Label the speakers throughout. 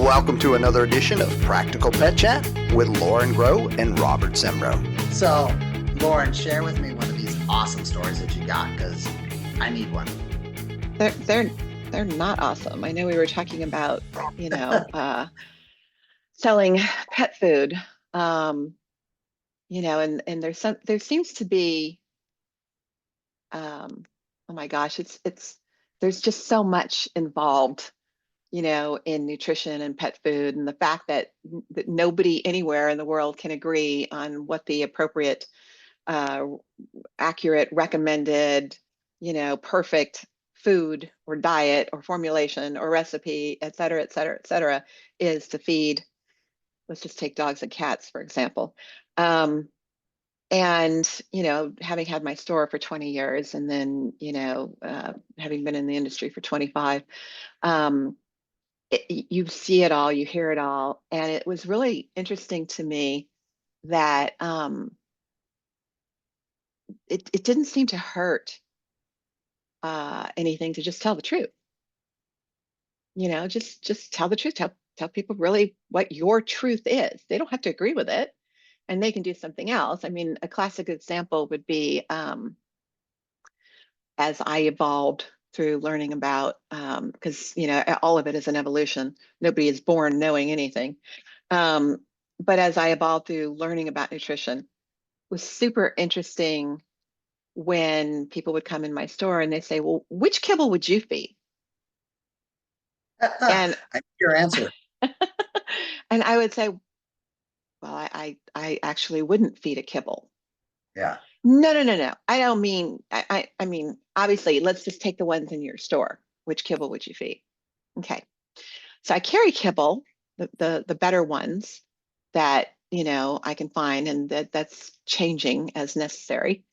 Speaker 1: Welcome to another edition of Practical Pet Chat with Lorin and Rob.
Speaker 2: So, Lorin, share with me one of these awesome stories that you got, because I need one.
Speaker 3: They're not awesome. I know we were talking about, selling pet food, and there seems to be, oh my gosh, there's just so much involved, in nutrition and pet food, and the fact that nobody anywhere in the world can agree on what the appropriate, uh, accurate, recommended, perfect food or diet or formulation or recipe, et cetera, et cetera, et cetera, is to feed. Let's just take dogs and cats, for example. And, having had my store for 20 years and then, having been in the industry for 25, you see it all, you hear it all. And it was really interesting to me that it didn't seem to hurt anything to just tell the truth. Just tell the truth. Tell people really what your truth is. They don't have to agree with it, and they can do something else. I mean, a classic example would be, as I evolved through learning about, because all of it is an evolution. Nobody is born knowing anything. But as I evolved through learning about nutrition, it was super interesting when people would come in my store and they say, "Well, which kibble would you feed?" And
Speaker 2: I need your answer.
Speaker 3: and I would say, "Well, I actually wouldn't feed a kibble."
Speaker 2: Yeah.
Speaker 3: No. I don't mean, I mean, obviously, let's just take the ones in your store. Which kibble would you feed? Okay. So I carry kibble, the better ones that, I can find, and that's changing as necessary.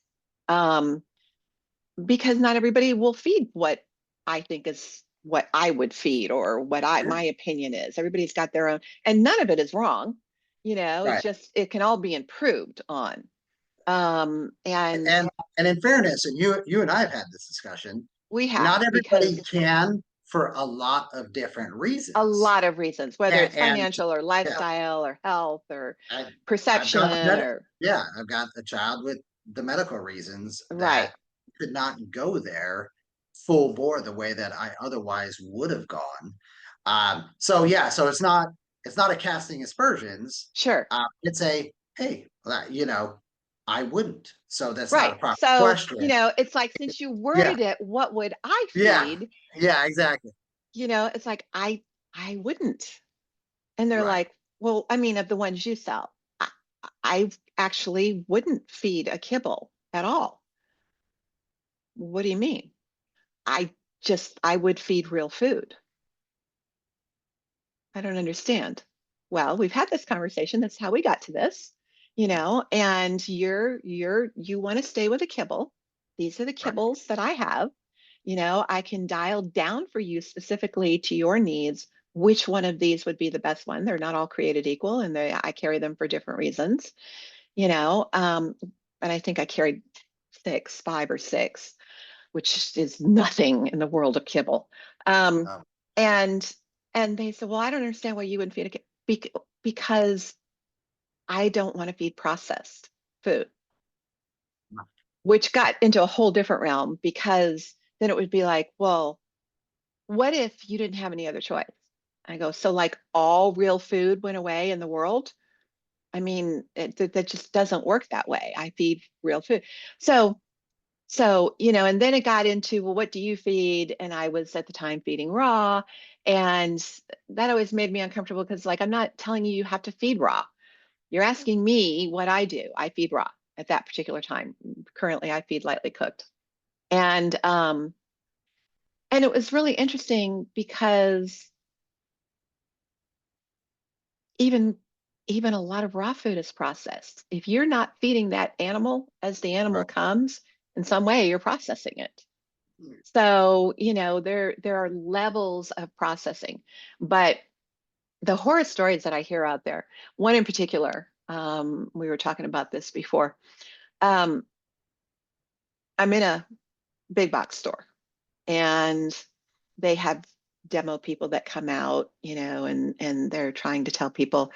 Speaker 3: Because not everybody will feed what I think is what I would feed, or what my opinion is. Everybody's got their own, and none of it is wrong. It's
Speaker 2: Right.
Speaker 3: just, it can all be improved on. And
Speaker 2: And in fairness, and you and I have had this discussion,
Speaker 3: we have,
Speaker 2: not everybody
Speaker 3: because
Speaker 2: can for a lot of different
Speaker 3: a
Speaker 2: reasons.
Speaker 3: lot of reasons, whether it's
Speaker 2: And
Speaker 3: financial or
Speaker 2: yeah,
Speaker 3: lifestyle or health or
Speaker 2: I've got
Speaker 3: perception or
Speaker 2: I've got a child with the medical reasons
Speaker 3: right.
Speaker 2: that could not go there full bore the way that I otherwise would have gone. So it's not a casting aspersions.
Speaker 3: Sure.
Speaker 2: It's a hey, I wouldn't. So that's not a
Speaker 3: Right.
Speaker 2: proper
Speaker 3: So,
Speaker 2: question.
Speaker 3: it's like, since you
Speaker 2: Yeah,
Speaker 3: worded it, what would I
Speaker 2: yeah,
Speaker 3: feed?
Speaker 2: yeah, exactly.
Speaker 3: It's like, I wouldn't. And they're
Speaker 2: Right.
Speaker 3: like, well, I mean, of the ones you sell, I, I actually wouldn't feed a kibble at all. What do you mean? I would feed real food. I don't understand. Well, we've had this conversation. That's how we got to this, and you want to stay with a kibble. These are the
Speaker 2: Right.
Speaker 3: kibbles that I have. I can dial down for you specifically to your needs which one of these would be the best one. They're not all created equal, and I carry them for different reasons, and I think I carried 5 or 6, which is nothing in the world of kibble. Um,
Speaker 2: Um,
Speaker 3: and and they said, well, I don't understand why you wouldn't feed a kid, because I don't want to feed processed food, which got into a whole different realm, because then it would be like, well, what if you didn't have any other choice? I go, so like all real food went away in the world? I mean, that just doesn't work that way. I feed real food. So, and then it got into, well, what do you feed? And I was at the time feeding raw. And that always made me uncomfortable, because, like, I'm not telling you have to feed raw. You're asking me what I do. I feed raw at that particular time. Currently, I feed lightly cooked. And it was really interesting, because even even a lot of raw food is processed. If you're not feeding that animal as the animal
Speaker 2: right.
Speaker 3: comes, in some way you're processing it. So, there are levels of processing. But the horror stories that I hear out there, one in particular, we were talking about this before. Um, I'm in a big box store, and they have demo people that come out, and they're trying to tell people,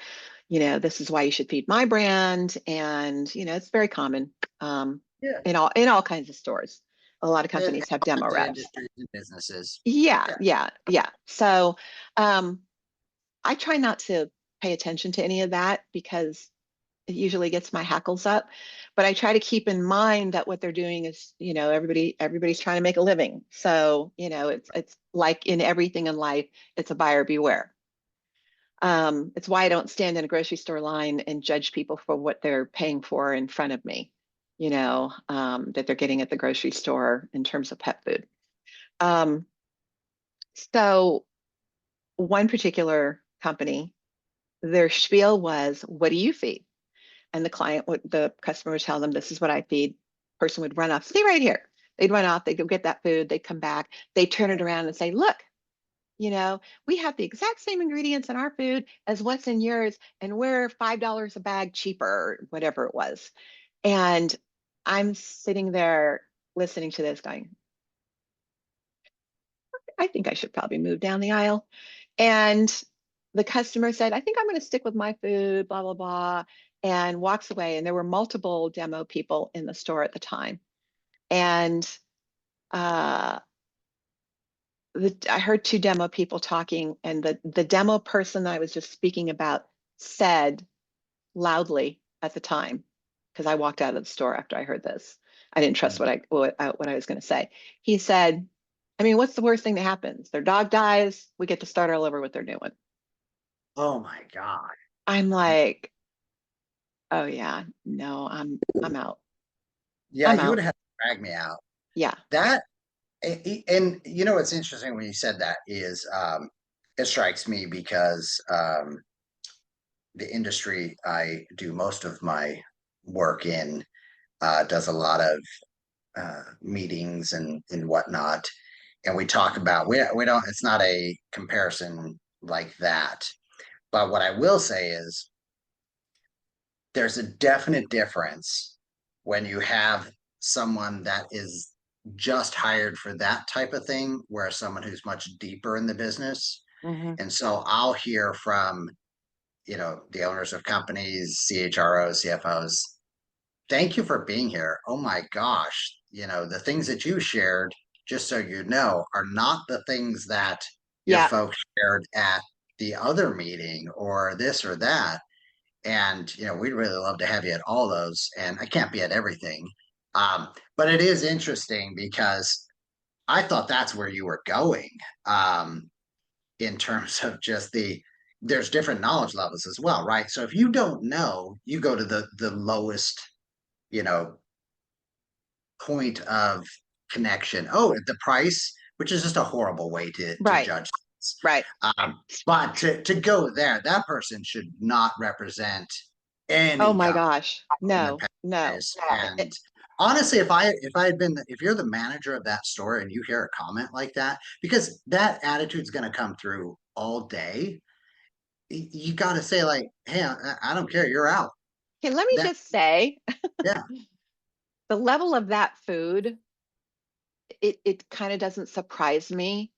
Speaker 3: this is why you should feed my brand. And, it's very common
Speaker 2: Yeah.
Speaker 3: in all kinds of stores. A lot of
Speaker 2: In
Speaker 3: companies have demo
Speaker 2: the
Speaker 3: reps.
Speaker 2: industries and businesses.
Speaker 3: Yeah. So I try not to pay attention to any of that because it usually gets my hackles up. But I try to keep in mind that what they're doing is, everybody's trying to make a living. So, it's like in everything in life, it's a buyer beware. It's why I don't stand in a grocery store line and judge people for what they're paying for in front of me, that they're getting at the grocery store in terms of pet food. So one particular company, their spiel was, "What do you feed?" And the customer would tell them, "This is what I feed." Person would run off, "Stay right here." They'd run off, they'd go get that food, they'd come back, they'd turn it around and say, "Look, we have the exact same ingredients in our food as what's in yours, and we're $5 a bag cheaper," or whatever it was. And I'm sitting there listening to this going, I think I should probably move down the aisle. And the customer said, "I think I'm going to stick with my food, blah, blah, blah," and walks away. And there were multiple demo people in the store at the time. And uh, I heard two demo people talking, and the demo person that I was just speaking about said loudly at the time, because I walked out of the store after I heard this. I didn't trust what I was going to say. He said, "I mean, what's the worst thing that happens? Their dog dies. We get to start all over with their new one."
Speaker 2: Oh my God.
Speaker 3: I'm like, "Oh yeah, no, I'm out.
Speaker 2: Yeah,
Speaker 3: I'm
Speaker 2: you would
Speaker 3: out."
Speaker 2: have to drag me out.
Speaker 3: Yeah.
Speaker 2: That and what's interesting when you said that is it strikes me because the industry I do most of my work in does a lot of meetings and whatnot, and we talk about we don't. It's not a comparison like that, but what I will say is there's a definite difference when you have someone that is just hired for that type of thing, where someone who's much deeper in the business.
Speaker 3: Hmm.
Speaker 2: And so I'll hear from, the owners of companies, CHROs, CFOs, "Thank you for being here. Oh my gosh, the things that you shared, just so you know, are not the things that your
Speaker 3: Yeah.
Speaker 2: folks shared at the other meeting or this or that. And we'd really love to have you at all those, and I can't be at everything." But it is interesting because I thought that's where you were going, in terms of just there's different knowledge levels as well, right? So if you don't know, you go to the lowest, you know point of connection. Oh, the price, which is just a horrible way to
Speaker 3: Right.
Speaker 2: judge things.
Speaker 3: Right.
Speaker 2: But to go there, that person should not represent
Speaker 3: Oh
Speaker 2: any
Speaker 3: my
Speaker 2: company
Speaker 3: gosh.
Speaker 2: in the
Speaker 3: No,
Speaker 2: pet
Speaker 3: no.
Speaker 2: space. And honestly, if you're the manager of that store and you hear a comment like that, because that attitude's going to come through all day, you got to say like, "Hey, I don't care, you're out."
Speaker 3: Okay, let me
Speaker 2: That
Speaker 3: just say
Speaker 2: Yeah.
Speaker 3: the level of that food, it kind of doesn't surprise me,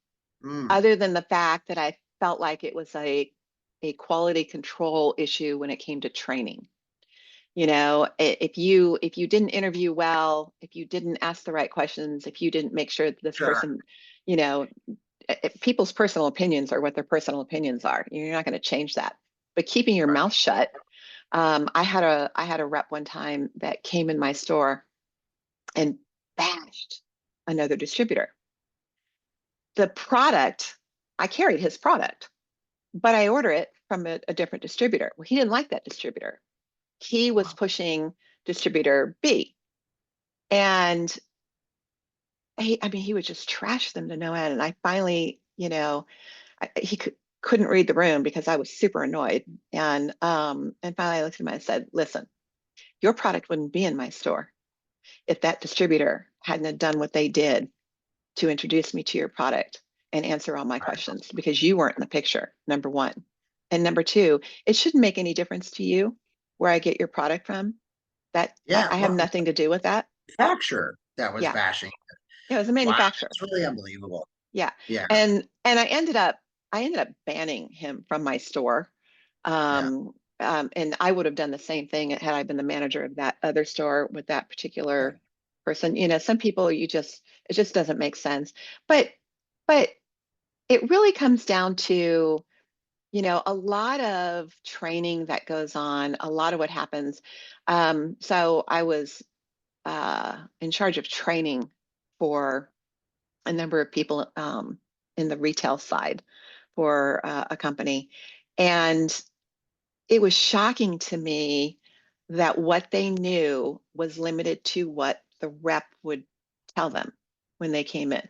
Speaker 2: Mm,
Speaker 3: other than the fact that I felt like it was a quality control issue when it came to training. If you didn't interview well, if you didn't ask the right questions, if you didn't make sure that this
Speaker 2: sure.
Speaker 3: person, you know, people's personal opinions are what their personal opinions are. You're not going to change that. But keeping your
Speaker 2: Right.
Speaker 3: mouth shut. I had a rep one time that came in my store and bashed another distributor. The product, I carried his product, but I order it from a different distributor. Well, he didn't like that distributor. He was
Speaker 2: Wow.
Speaker 3: pushing distributor B. And I mean, he would just trash them to no end. And I finally, he couldn't read the room because I was super annoyed. And finally I looked at him and I said, "Listen, your product wouldn't be in my store if that distributor hadn't have done what they did to introduce me to your product and answer all my questions, because you weren't in the picture, number one. And number two, it shouldn't make any difference to you where I get your product from. That I,
Speaker 2: Yeah.
Speaker 3: I have
Speaker 2: Well,
Speaker 3: nothing to do with that."
Speaker 2: manufacturer that was
Speaker 3: Yeah.
Speaker 2: bashing.
Speaker 3: It was a
Speaker 2: Wow,
Speaker 3: manufacturer.
Speaker 2: that's really unbelievable.
Speaker 3: Yeah.
Speaker 2: Yeah.
Speaker 3: And And I ended up banning him from my store.
Speaker 2: Yeah.
Speaker 3: And I would have done the same thing had I been the manager of that other store with that
Speaker 2: Right.
Speaker 3: particular person. Some people it just doesn't make sense. But it really comes down to, a lot of training that goes on, a lot of what happens. So I was in charge of training for a number of people in the retail side for a company. And it was shocking to me that what they knew was limited to what the rep would tell them when they came in.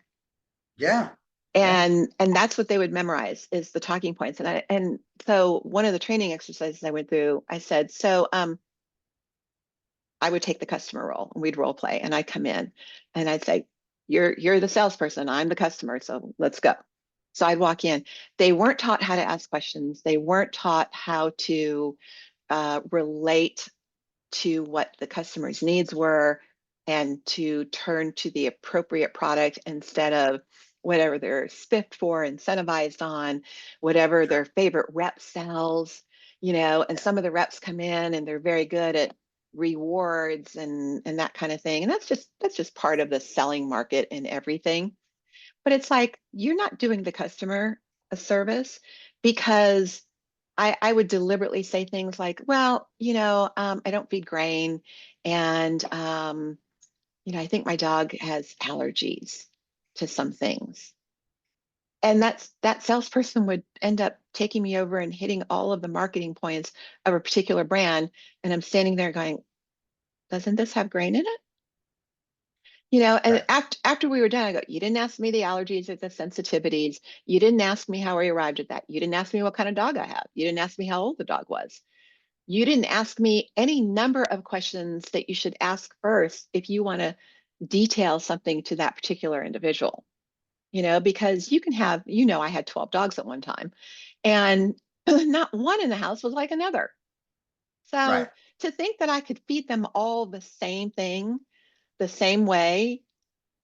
Speaker 2: Yeah. Yeah.
Speaker 3: And that's what they would memorize is the talking points. And so one of the training exercises I went through, I said, so I would take the customer role and we'd role play, and I'd come in and I'd say, you're the salesperson, I'm the customer, so let's go. So I'd walk in. They weren't taught how to ask questions. They weren't taught how to relate to what the customer's needs were and to turn to the appropriate product instead of whatever they're spiffed for, incentivized on, whatever
Speaker 2: Sure.
Speaker 3: their favorite rep sells, and some of the reps come in and they're very good at rewards and that kind of thing. And that's just part of the selling market and everything. But it's like you're not doing the customer a service, because I would deliberately say things like, well, I don't feed grain, and I think my dog has allergies to some things. And that salesperson would end up taking me over and hitting all of the marketing points of a particular brand. And I'm standing there going, doesn't this have grain in it? And
Speaker 2: Right.
Speaker 3: after we were done, I go, you didn't ask me the allergies or the sensitivities. You didn't ask me how I arrived at that. You didn't ask me what kind of dog I have. You didn't ask me how old the dog was. You didn't ask me any number of questions that you should ask first if you want to detail something to that particular individual, because you can have, I had 12 dogs at one time, and not one in the house was like another.
Speaker 2: Right.
Speaker 3: So to think that I could feed them all the same thing, the same way,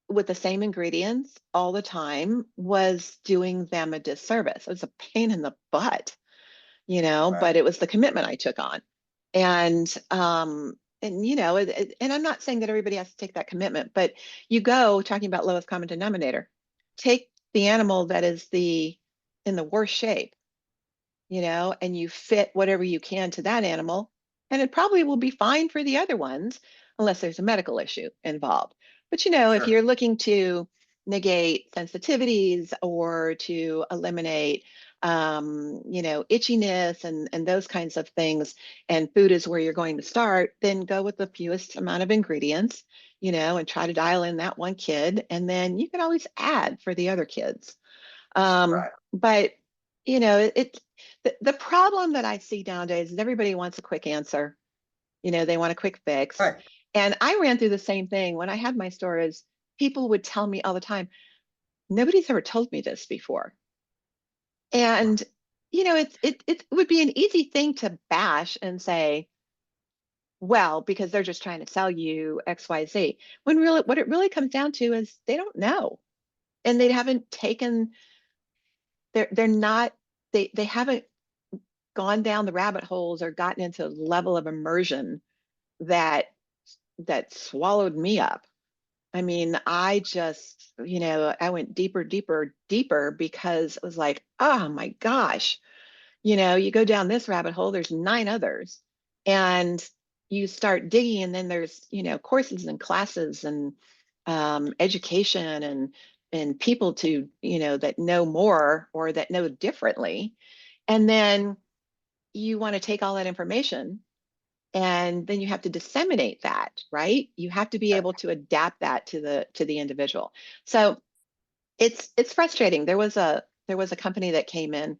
Speaker 3: with the same ingredients all the time was doing them a disservice. It was a pain in the butt,
Speaker 2: Right.
Speaker 3: but it was the commitment I took on. And I'm not saying that everybody has to take that commitment, but you go talking about lowest common denominator, take the animal that is in the worst shape, and you fit whatever you can to that animal, and it probably will be fine for the other ones unless there's a medical issue involved. But if
Speaker 2: Sure.
Speaker 3: you're looking to negate sensitivities or to eliminate itchiness and those kinds of things, and food is where you're going to start, then go with the fewest amount of ingredients, and try to dial in that one kid, and then you can always add for the other kids.
Speaker 2: Right.
Speaker 3: But it the problem that I see nowadays is everybody wants a quick answer. They want a quick fix.
Speaker 2: Right.
Speaker 3: And I ran through the same thing when I had my store. Is people would tell me all the time, nobody's ever told me this before. And it would be an easy thing to bash and say, well, because they're just trying to sell you XYZ. When really what it really comes down to is they don't know. And they haven't taken they're not they haven't gone down the rabbit holes or gotten into a level of immersion that swallowed me up. I mean, I just, I went deeper, deeper, deeper, because it was like, oh my gosh, you go down this rabbit hole, there's 9 others. And you start digging, and then there's, courses and classes and education and people to, that know more or that know differently. And then you want to take all that information, and then you have to disseminate that, right? You have to be able to adapt that to the individual. So it's frustrating. There was a company that came in,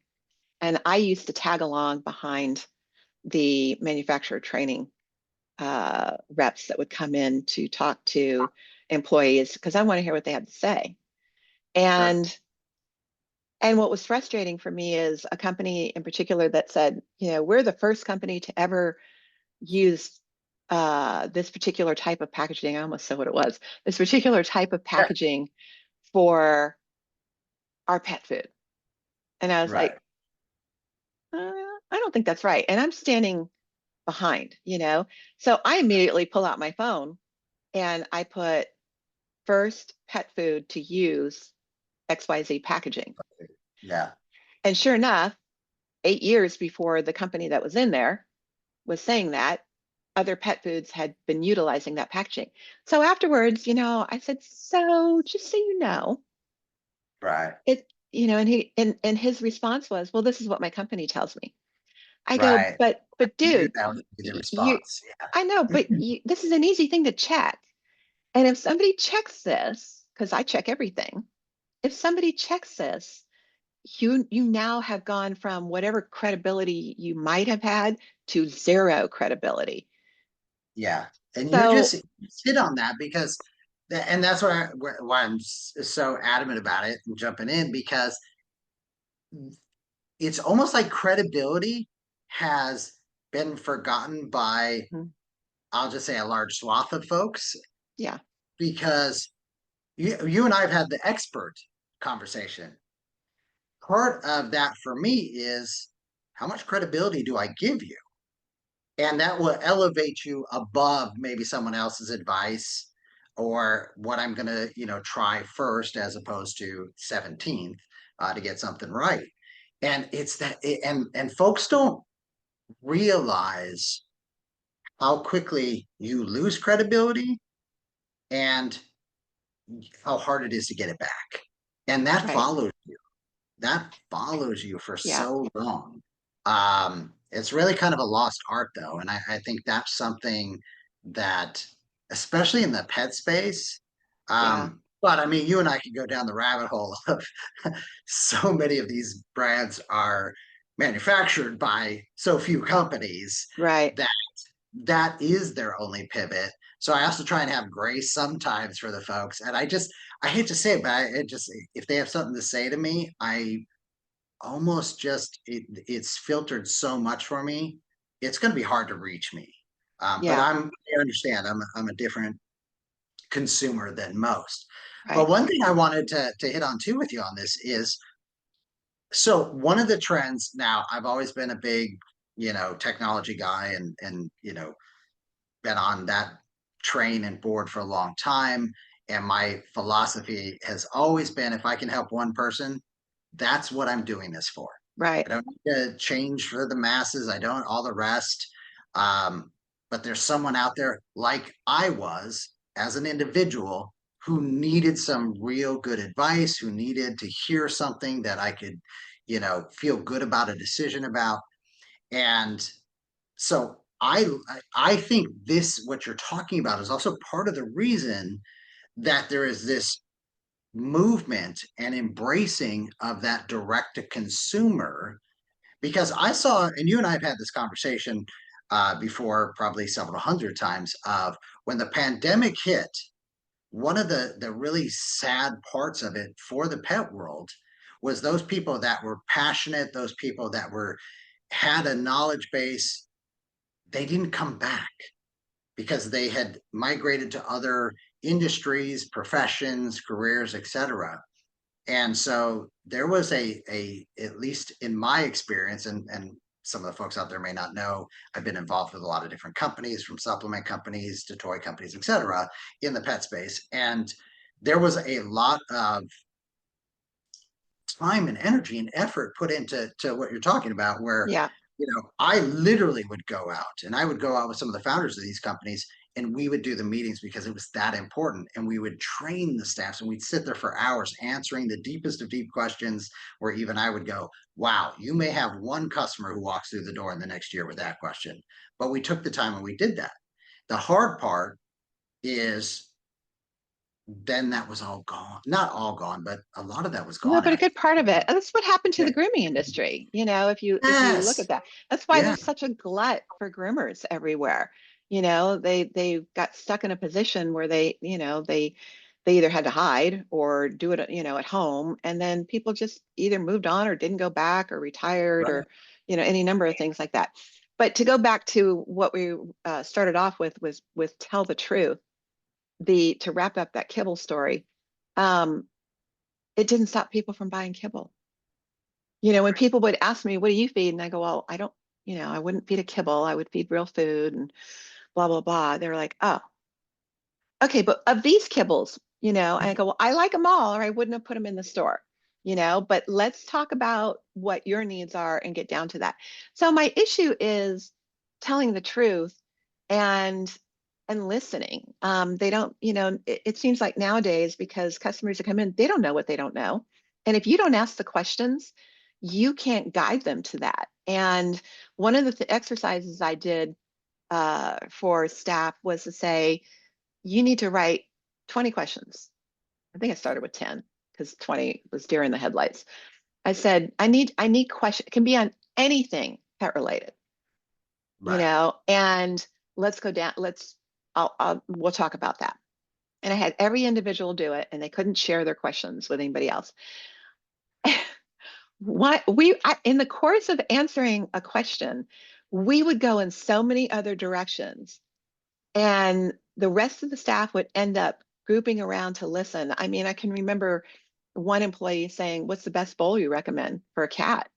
Speaker 3: and I used to tag along behind the manufacturer training reps that would come in to talk to employees, because I want to hear what they had to say.
Speaker 2: Sure.
Speaker 3: And what was frustrating for me is a company in particular that said, we're the first company to ever use this particular type of packaging. I almost said what it was. This particular type of
Speaker 2: Yeah.
Speaker 3: packaging for our pet food. And I was
Speaker 2: Right.
Speaker 3: like, I don't think that's right. And I'm standing behind, So I immediately pull out my phone and I put first pet food to use XYZ packaging.
Speaker 2: Yeah.
Speaker 3: And sure enough, 8 years before the company that was in there was saying that, other pet foods had been utilizing that packaging. So afterwards, I said, so just so you know,
Speaker 2: Right.
Speaker 3: and his response was, well, this is what my company tells me. I go,
Speaker 2: Right.
Speaker 3: but
Speaker 2: I knew
Speaker 3: dude,
Speaker 2: that would be the
Speaker 3: you,
Speaker 2: response.
Speaker 3: I know, but this is an easy thing to check. And if somebody checks this, because I check everything, if somebody checks this, you now have gone from whatever credibility you might have had to zero credibility.
Speaker 2: Yeah. And you're
Speaker 3: So,
Speaker 2: just hit on that because, and that's why I'm so adamant about it and jumping in because it's almost like credibility has been forgotten by,
Speaker 3: mhm,
Speaker 2: I'll just say, a large swath of folks
Speaker 3: yeah,
Speaker 2: because you and I have had the expert conversation. Part of that for me is how much credibility do I give you? And that will elevate you above maybe someone else's advice or what I'm going to, try first as opposed to 17th to get something right. And it's that, and folks don't realize how quickly you lose credibility and how hard it is to get it back. And that
Speaker 3: right.
Speaker 2: follows you for
Speaker 3: Yeah,
Speaker 2: so long. It's really kind of a lost art though. And I think that's something that, especially in the pet space,
Speaker 3: yeah,
Speaker 2: but I mean, you and I could go down the rabbit hole of so many of these brands are manufactured by so few companies
Speaker 3: right.
Speaker 2: that that is their only pivot. So I also try and have grace sometimes for the folks. And I hate to say it, but if they have something to say to me, I almost it's filtered so much for me. It's going to be hard to reach me. But
Speaker 3: Yeah,
Speaker 2: I understand I'm a different consumer than most. But
Speaker 3: right,
Speaker 2: one thing I wanted to hit on too with you on this is so one of the trends now, I've always been a big, technology guy and been on that train and board for a long time. And my philosophy has always been if I can help one person, that's what I'm doing this for. I
Speaker 3: right.
Speaker 2: don't need to change for the masses. I don't all the rest. Um, but there's someone out there like I was as an individual who needed some real good advice, who needed to hear something that I could, feel good about a decision about. And so I think this what you're talking about is also part of the reason that there is this movement and embracing of that direct to consumer because I saw and you and I have had this conversation before probably several hundred times of when the pandemic hit one of the really sad parts of it for the pet world was those people that were passionate those people that were had a knowledge base they didn't come back because they had migrated to other industries, professions, careers, etc. And so there was a at least in my experience, and some of the folks out there may not know, I've been involved with a lot of different companies, from supplement companies to toy companies, etc., in the pet space. And there was a lot of time and energy and effort put into what you're talking about, where
Speaker 3: Yeah,
Speaker 2: I literally would go out and I would go out with some of the founders of these companies and we would do the meetings because it was that important. And we would train the staffs and we'd sit there for hours answering the deepest of deep questions where even I would go, wow, you may have one customer who walks through the door in the next year with that question. But we took the time and we did that. The hard part is then that was all gone. Not all gone, but a lot of that was
Speaker 3: no,
Speaker 2: gone.
Speaker 3: but
Speaker 2: And
Speaker 3: a
Speaker 2: I
Speaker 3: good part of it. And that's what happened to
Speaker 2: yeah.
Speaker 3: the grooming industry. If you look
Speaker 2: Yes.
Speaker 3: at that, that's why
Speaker 2: Yeah.
Speaker 3: there's such a glut for groomers everywhere. They got stuck in a position where they either had to hide or do it, at home, and then people just either moved on or didn't go back or retired
Speaker 2: Right.
Speaker 3: or any number of things like that. But to go back to what we started off with was with tell the truth. The To wrap up that kibble story. Um, it didn't stop people from buying kibble. When people would ask me, what do you feed? And I go, well, I don't, I wouldn't feed a kibble. I would feed real food and blah, blah, blah. They're like, oh, okay, but of these kibbles, and I go, well, I like them all, or I wouldn't have put them in the store, but let's talk about what your needs are and get down to that. So my issue is telling the truth and listening. They don't, it seems like nowadays, because customers that come in, they don't know what they don't know. And if you don't ask the questions, you can't guide them to that. And one of the exercises I did for staff was to say, you need to write 20 questions. I think I started with 10 because 20 was deer in the headlights. I said, I need question. It can be on anything pet related,
Speaker 2: Right.
Speaker 3: and let's go down. We'll talk about that. And I had every individual do it, and they couldn't share their questions with anybody else. In the course of answering a question, we would go in so many other directions, and the rest of the staff would end up grouping around to listen. I mean, I can remember one employee saying, what's the best bowl you recommend for a cat?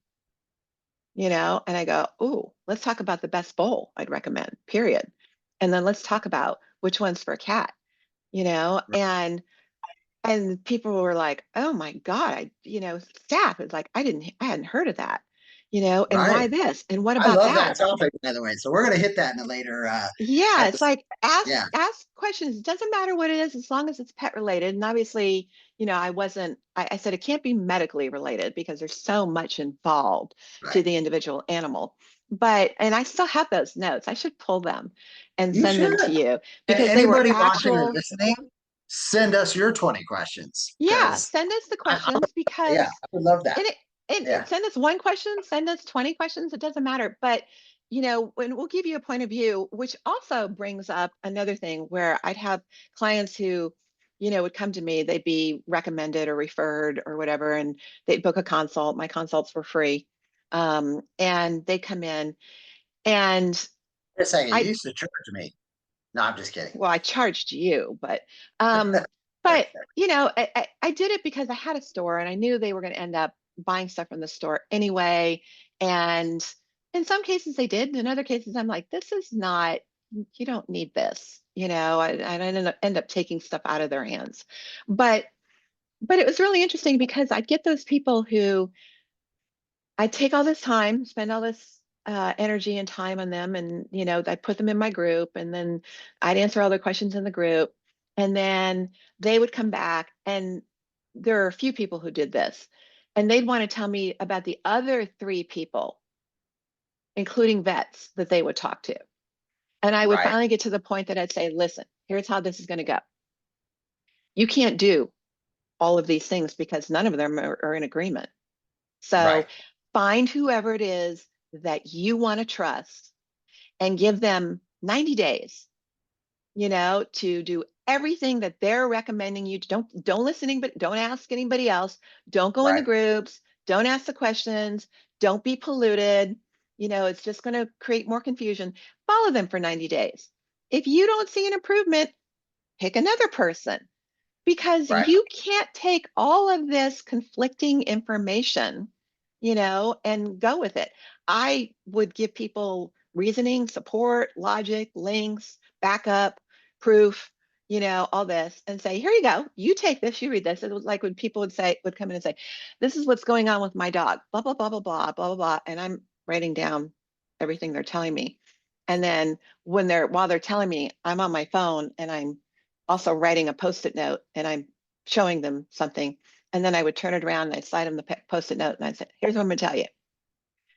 Speaker 3: And I go, oh, let's talk about the best bowl I'd recommend, period. And then let's talk about which one's for a cat, and people were like, oh my God, staff is like, I hadn't heard of that, and
Speaker 2: Right.
Speaker 3: why this? And what
Speaker 2: I
Speaker 3: about
Speaker 2: love
Speaker 3: that?
Speaker 2: that topic, by the way. So we're going to hit that in a later
Speaker 3: Yeah, it's
Speaker 2: episode.
Speaker 3: like
Speaker 2: Yeah.
Speaker 3: ask questions. It doesn't matter what it is as long as it's pet related. And obviously, I said it can't be medically related because there's so much involved to
Speaker 2: Right.
Speaker 3: the individual animal. And I still have those notes. I should pull them and
Speaker 2: You
Speaker 3: send them
Speaker 2: should.
Speaker 3: to you
Speaker 2: And
Speaker 3: because they were
Speaker 2: anybody watching or
Speaker 3: actual.
Speaker 2: listening, send us your 20 questions
Speaker 3: Yeah,
Speaker 2: because
Speaker 3: send us the questions
Speaker 2: yeah,
Speaker 3: because
Speaker 2: I would love that.
Speaker 3: and it,
Speaker 2: Yeah.
Speaker 3: send us one question, send us 20 questions, it doesn't matter. But when we'll give you a point of view, which also brings up another thing where I'd have clients who, would come to me, they'd be recommended or referred or whatever, and they'd book a consult. My consults were free. And they come in and
Speaker 2: Just saying, you
Speaker 3: I
Speaker 2: used to charge me. No, I'm just kidding.
Speaker 3: well, I charged you, um, but I did it because I had a store and I knew they were going to end up buying stuff from the store anyway. And in some cases they did. In other cases, I'm like, this is not, you don't need this, I end up taking stuff out of their hands. But it was really interesting because I'd get those people who I take all this time, spend all this energy and time on them, and I'd put them in my group, and then I'd answer all their questions in the group, and then they would come back, and there are a few people who did this, and they'd want to tell me about the other three people, including vets, that they would talk to, and I would
Speaker 2: Right.
Speaker 3: finally get to the point that I'd say, listen, here's how this is going to go. You can't do all of these things because none of them are in agreement. So
Speaker 2: Right.
Speaker 3: find whoever it is that you want to trust and give them 90 days, to do everything that they're recommending you. Don't listen, but don't ask anybody else. Don't go in the
Speaker 2: Right.
Speaker 3: groups. Don't ask the questions. Don't be polluted. It's just going to create more confusion. Follow them for 90 days. If you don't see an improvement, pick another person because
Speaker 2: Right.
Speaker 3: you can't take all of this conflicting information, and go with it. I would give people reasoning, support, logic, links, backup, proof, all this, and say, here you go. You take this, you read this. It was like when people would come in and say, this is what's going on with my dog, blah, blah, blah, blah, blah, blah, blah, blah. And I'm writing down everything they're telling me. And then while they're telling me, I'm on my phone and I'm also writing a post-it note and I'm showing them something. And then I would turn it around and I'd slide them the post-it note and I'd say, here's what I'm gonna tell you.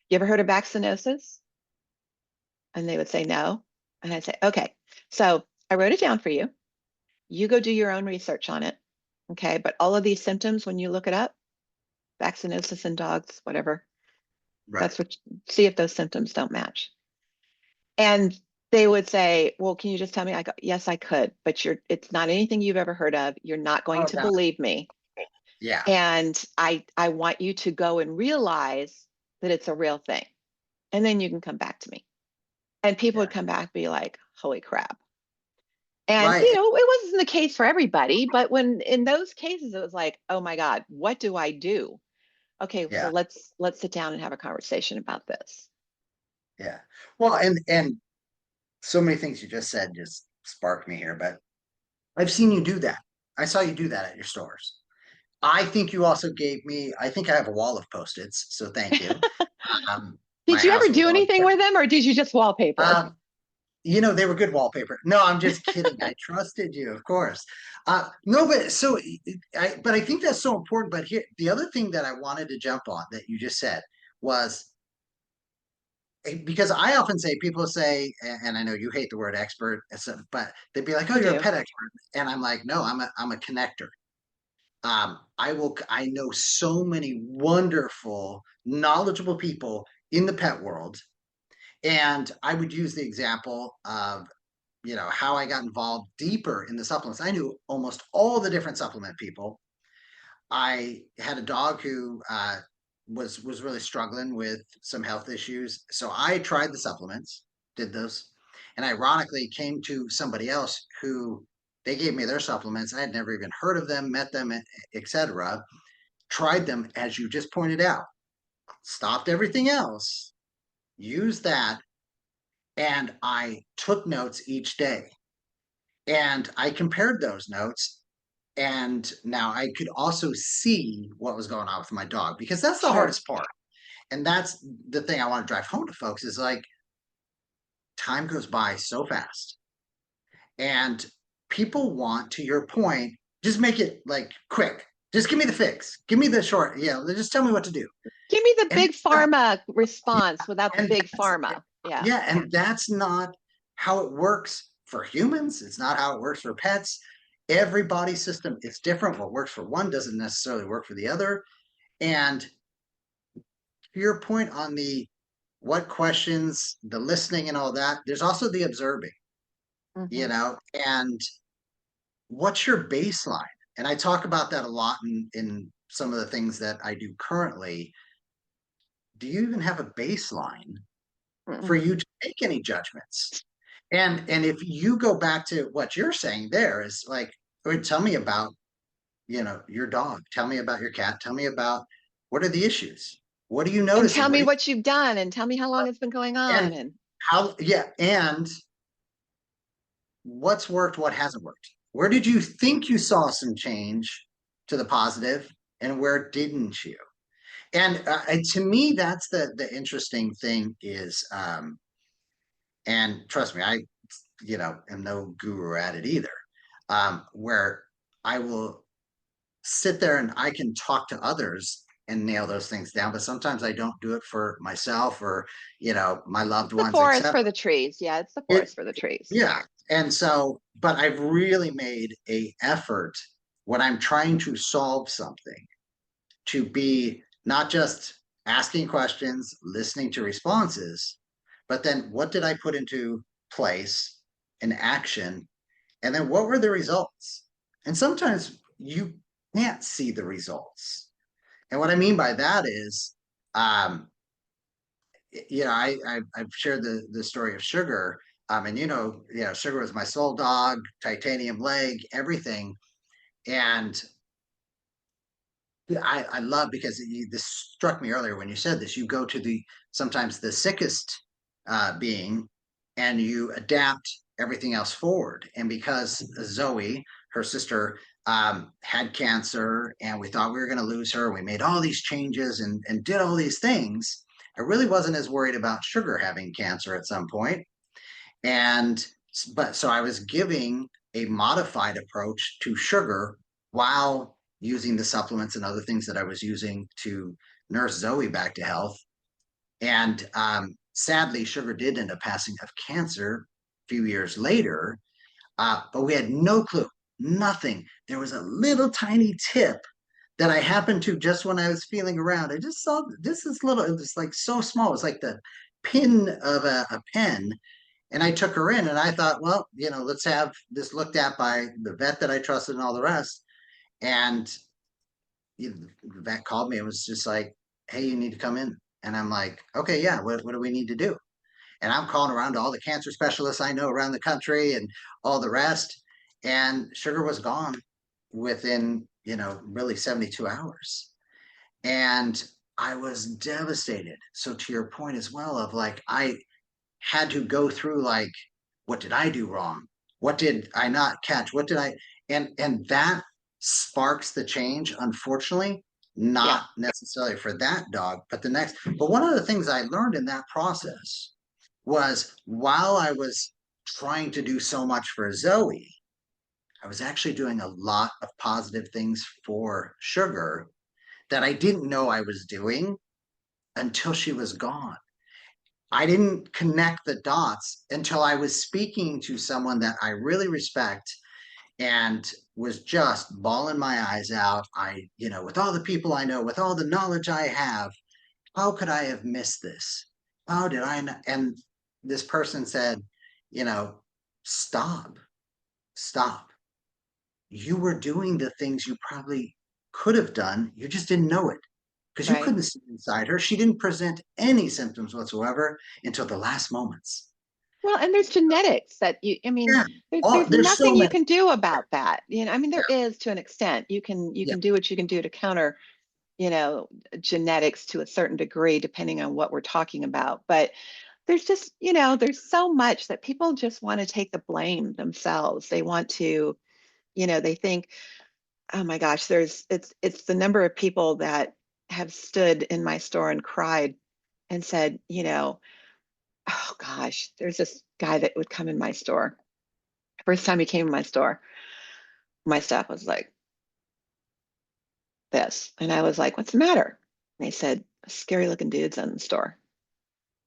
Speaker 3: You ever heard of vaccinosis? And they would say no. And I'd say, okay, so I wrote it down for you. You go do your own research on it. Okay, but all of these symptoms, when you look it up, vaccinosis in dogs, whatever,
Speaker 2: Right.
Speaker 3: that's what, see if those symptoms don't match. And they would say, well, can you just tell me? I go, yes, I could, but it's not anything you've ever heard of. You're not going
Speaker 2: Oh,
Speaker 3: to
Speaker 2: no.
Speaker 3: believe me.
Speaker 2: Yeah.
Speaker 3: And I want you to go and realize that it's a real thing. And then you can come back to me. And people
Speaker 2: Yeah.
Speaker 3: would come back and be like, holy crap. And,
Speaker 2: Right.
Speaker 3: it wasn't the case for everybody, but when in those cases, it was like, oh my God, what do I do? okay, so
Speaker 2: Yeah.
Speaker 3: let's sit down and have a conversation about this.
Speaker 2: Yeah. Well, and so many things you just said just sparked me here, but I've seen you do that. I saw you do that at your stores. I think you also gave me, I think I have a wall of Post-its, so thank you. My
Speaker 3: Did you
Speaker 2: house
Speaker 3: ever
Speaker 2: was
Speaker 3: do
Speaker 2: all,
Speaker 3: anything with them or did you just wallpaper?
Speaker 2: um, they were good wallpaper. No, I'm just kidding. I trusted you, of course. No, but so but I think that's so important. But here, the other thing that I wanted to jump on that you just said was because I often say people say, and I know you hate the word expert, but they'd be like, "Oh,
Speaker 3: I
Speaker 2: you're a
Speaker 3: do.
Speaker 2: pet expert," and I'm like, "No, I'm a connector." I know so many wonderful, knowledgeable people in the pet world, and I would use the example of how I got involved deeper in the supplements. I knew almost all the different supplement people. I had a dog who was really struggling with some health issues, so I tried the supplements, did those, and ironically came to somebody else who they gave me their supplements. I had never even heard of them, met them, etc. Tried them as you just pointed out, stopped everything else, used that, and I took notes each day. And I compared those notes. And now I could also see what was going on with my dog because that's the
Speaker 3: Sure.
Speaker 2: hardest part. And that's the thing I want to drive home to folks is like time goes by so fast. And people want, to your point, just make it like quick. Just give me the fix. Give me the short. Yeah, just tell me what to do.
Speaker 3: Give me the
Speaker 2: And
Speaker 3: big pharma response without the
Speaker 2: and
Speaker 3: big
Speaker 2: that's
Speaker 3: pharma. Yeah.
Speaker 2: yeah, and that's not how it works for humans. It's not how it works for pets. Every body system is different. What works for one doesn't necessarily work for the other. And to your point on the what questions, the listening and all that, there's also the observing,
Speaker 3: Hmm.
Speaker 2: and what's your baseline? And I talk about that a lot in some of the things that I do currently. Do you even have a baseline for you to make any judgments? And if you go back to what you're saying there is like, tell me about, your dog. Tell me about your cat. Tell me about what are the issues? What are you
Speaker 3: And
Speaker 2: noticing?
Speaker 3: tell me what you've done and tell me how long it's been going on.
Speaker 2: And
Speaker 3: And
Speaker 2: how, yeah. And what's worked, what hasn't worked? Where did you think you saw some change to the positive and where didn't you? And to me, that's the interesting thing is, and trust me, I am no guru at it either. Where I will sit there and I can talk to others and nail those things down, but sometimes I don't do it for myself or my loved
Speaker 3: the
Speaker 2: ones,
Speaker 3: forest
Speaker 2: etc.
Speaker 3: for the trees. Yeah, it's the
Speaker 2: It
Speaker 3: forest for the trees.
Speaker 2: yeah, and so, but I've really made a effort when I'm trying to solve something to be not just asking questions, listening to responses, but then what did I put into place in action? And then what were the results? And sometimes you can't see the results. And what I mean by that is, um, I've shared the story of Sugar. And Sugar was my soul dog, titanium leg, everything. And I love because this struck me earlier when you said this. You go to sometimes the sickest being, and you adapt everything else forward. And because Zoe, her sister, had cancer, and we thought we were going to lose her, we made all these changes and did all these things. I really wasn't as worried about Sugar having cancer at some point. And but so I was giving a modified approach to Sugar while using the supplements and other things that I was using to nurse Zoe back to health. And sadly, Sugar did end up passing of cancer a few years later, but we had no clue, nothing. There was a little tiny tip that I happened to just when I was feeling around. I just saw this is little, it was like so small. It was like the pin of a pen. And I took her in and I thought, well, let's have this looked at by the vet that I trusted and all the rest. And the vet called me and was just like, hey, you need to come in. And I'm like, okay, yeah, what do we need to do? And I'm calling around to all the cancer specialists I know around the country and all the rest. And Sugar was gone within, really 72 hours. And I was devastated. So to your point as well, of like, I had to go through like, what did I do wrong? What did I not catch? What did I, and that sparks the change, unfortunately,
Speaker 3: Yeah.
Speaker 2: not necessarily for that dog, but the next. But one of the things I learned in that process was, while I was trying to do so much for Zoe, I was actually doing a lot of positive things for Sugar that I didn't know I was doing until she was gone. I didn't connect the dots until I was speaking to someone that I really respect and was just bawling my eyes out. With all the people I know, with all the knowledge I have, how could I have missed this? How did I not? And this person said, you know, stop, stop. You were doing the things you probably could have done. You just didn't know it because you
Speaker 3: Right.
Speaker 2: couldn't see inside her. She didn't present any symptoms whatsoever until the last moments.
Speaker 3: Well, and there's genetics that I mean,
Speaker 2: Yeah.
Speaker 3: there's
Speaker 2: There's so
Speaker 3: nothing you
Speaker 2: many.
Speaker 3: can do about that. I mean, there
Speaker 2: Yeah.
Speaker 3: is to an extent. You
Speaker 2: Yeah.
Speaker 3: can do what you can do to counter, you know, genetics to a certain degree, depending on what we're talking about. But there's just, there's so much that people just want to take the blame themselves. They want to, they think, oh my gosh, it's the number of people that have stood in my store and cried and said, oh gosh, there's this guy that would come in my store. First time he came in my store, my staff was like, this. And I was like, what's the matter? And they said, scary looking dude's in the store.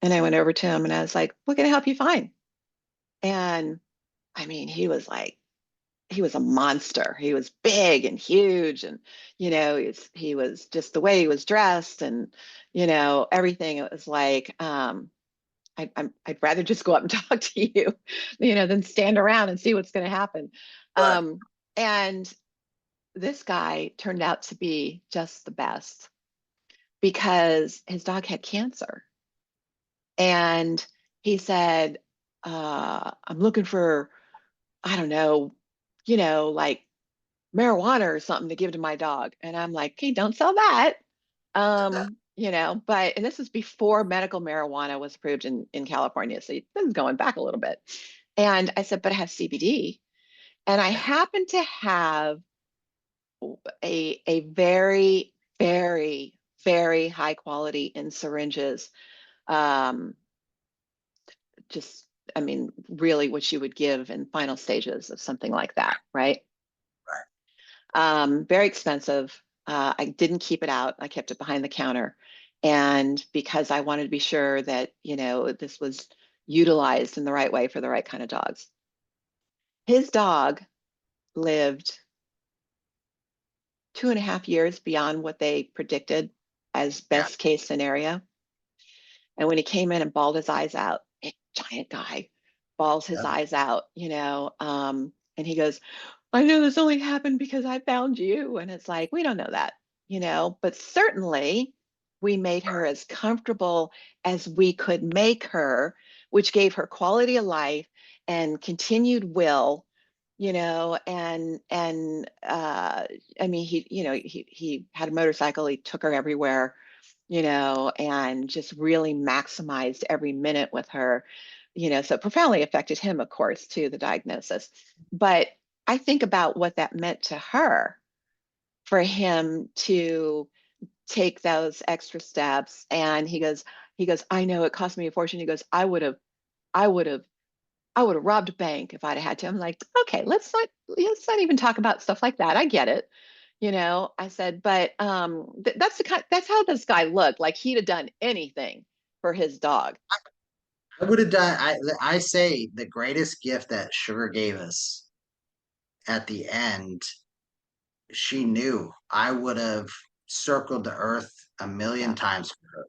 Speaker 3: And I went over to him and I was like, what can I help you find? And I mean, he was a monster. He was big and huge. And, he was just the way he was dressed and, everything. It was like, I'd rather just go up and talk to you, than stand around and see what's going to happen.
Speaker 2: Right.
Speaker 3: And this guy turned out to be just the best because his dog had cancer. And he said, I'm looking for, I don't know, like marijuana or something to give to my dog. And I'm like, okay, don't sell that. And this was before medical marijuana was approved in California. So this is going back a little bit. And I said, but I have CBD. And I
Speaker 2: Yeah.
Speaker 3: happen to have a very, very, very high quality in syringes. Um, just, I mean, really what you would give in final stages of something like that, right?
Speaker 2: Right.
Speaker 3: Very expensive. I didn't keep it out. I kept it behind the counter. And because I wanted to be sure that, this was utilized in the right way for the right kind of dogs. His dog lived 2.5 years beyond what they predicted as
Speaker 2: Yeah.
Speaker 3: best case scenario. And when he came in and bawled his eyes out, a giant guy bawls his
Speaker 2: Yeah.
Speaker 3: eyes out, and he goes, I know this only happened because I found you. And it's like, we don't know that, but certainly we made her as comfortable as we could make her, which gave her quality of life and continued will, I mean, he had a motorcycle, he took her everywhere, and just really maximized every minute with her, so it profoundly affected him, of course, too, the diagnosis. But I think about what that meant to her for him to take those extra steps. And he goes, I know it cost me a fortune. He goes, I would have, I would have robbed a bank if I'd had to. I'm like, okay, let's not even talk about stuff like that. I get it. I said, but that's how this guy looked. Like he'd have done anything for his dog.
Speaker 2: I would have done. I say the greatest gift that Sugar gave us at the end. She knew I would have circled the earth a million
Speaker 3: Yeah,
Speaker 2: times for her,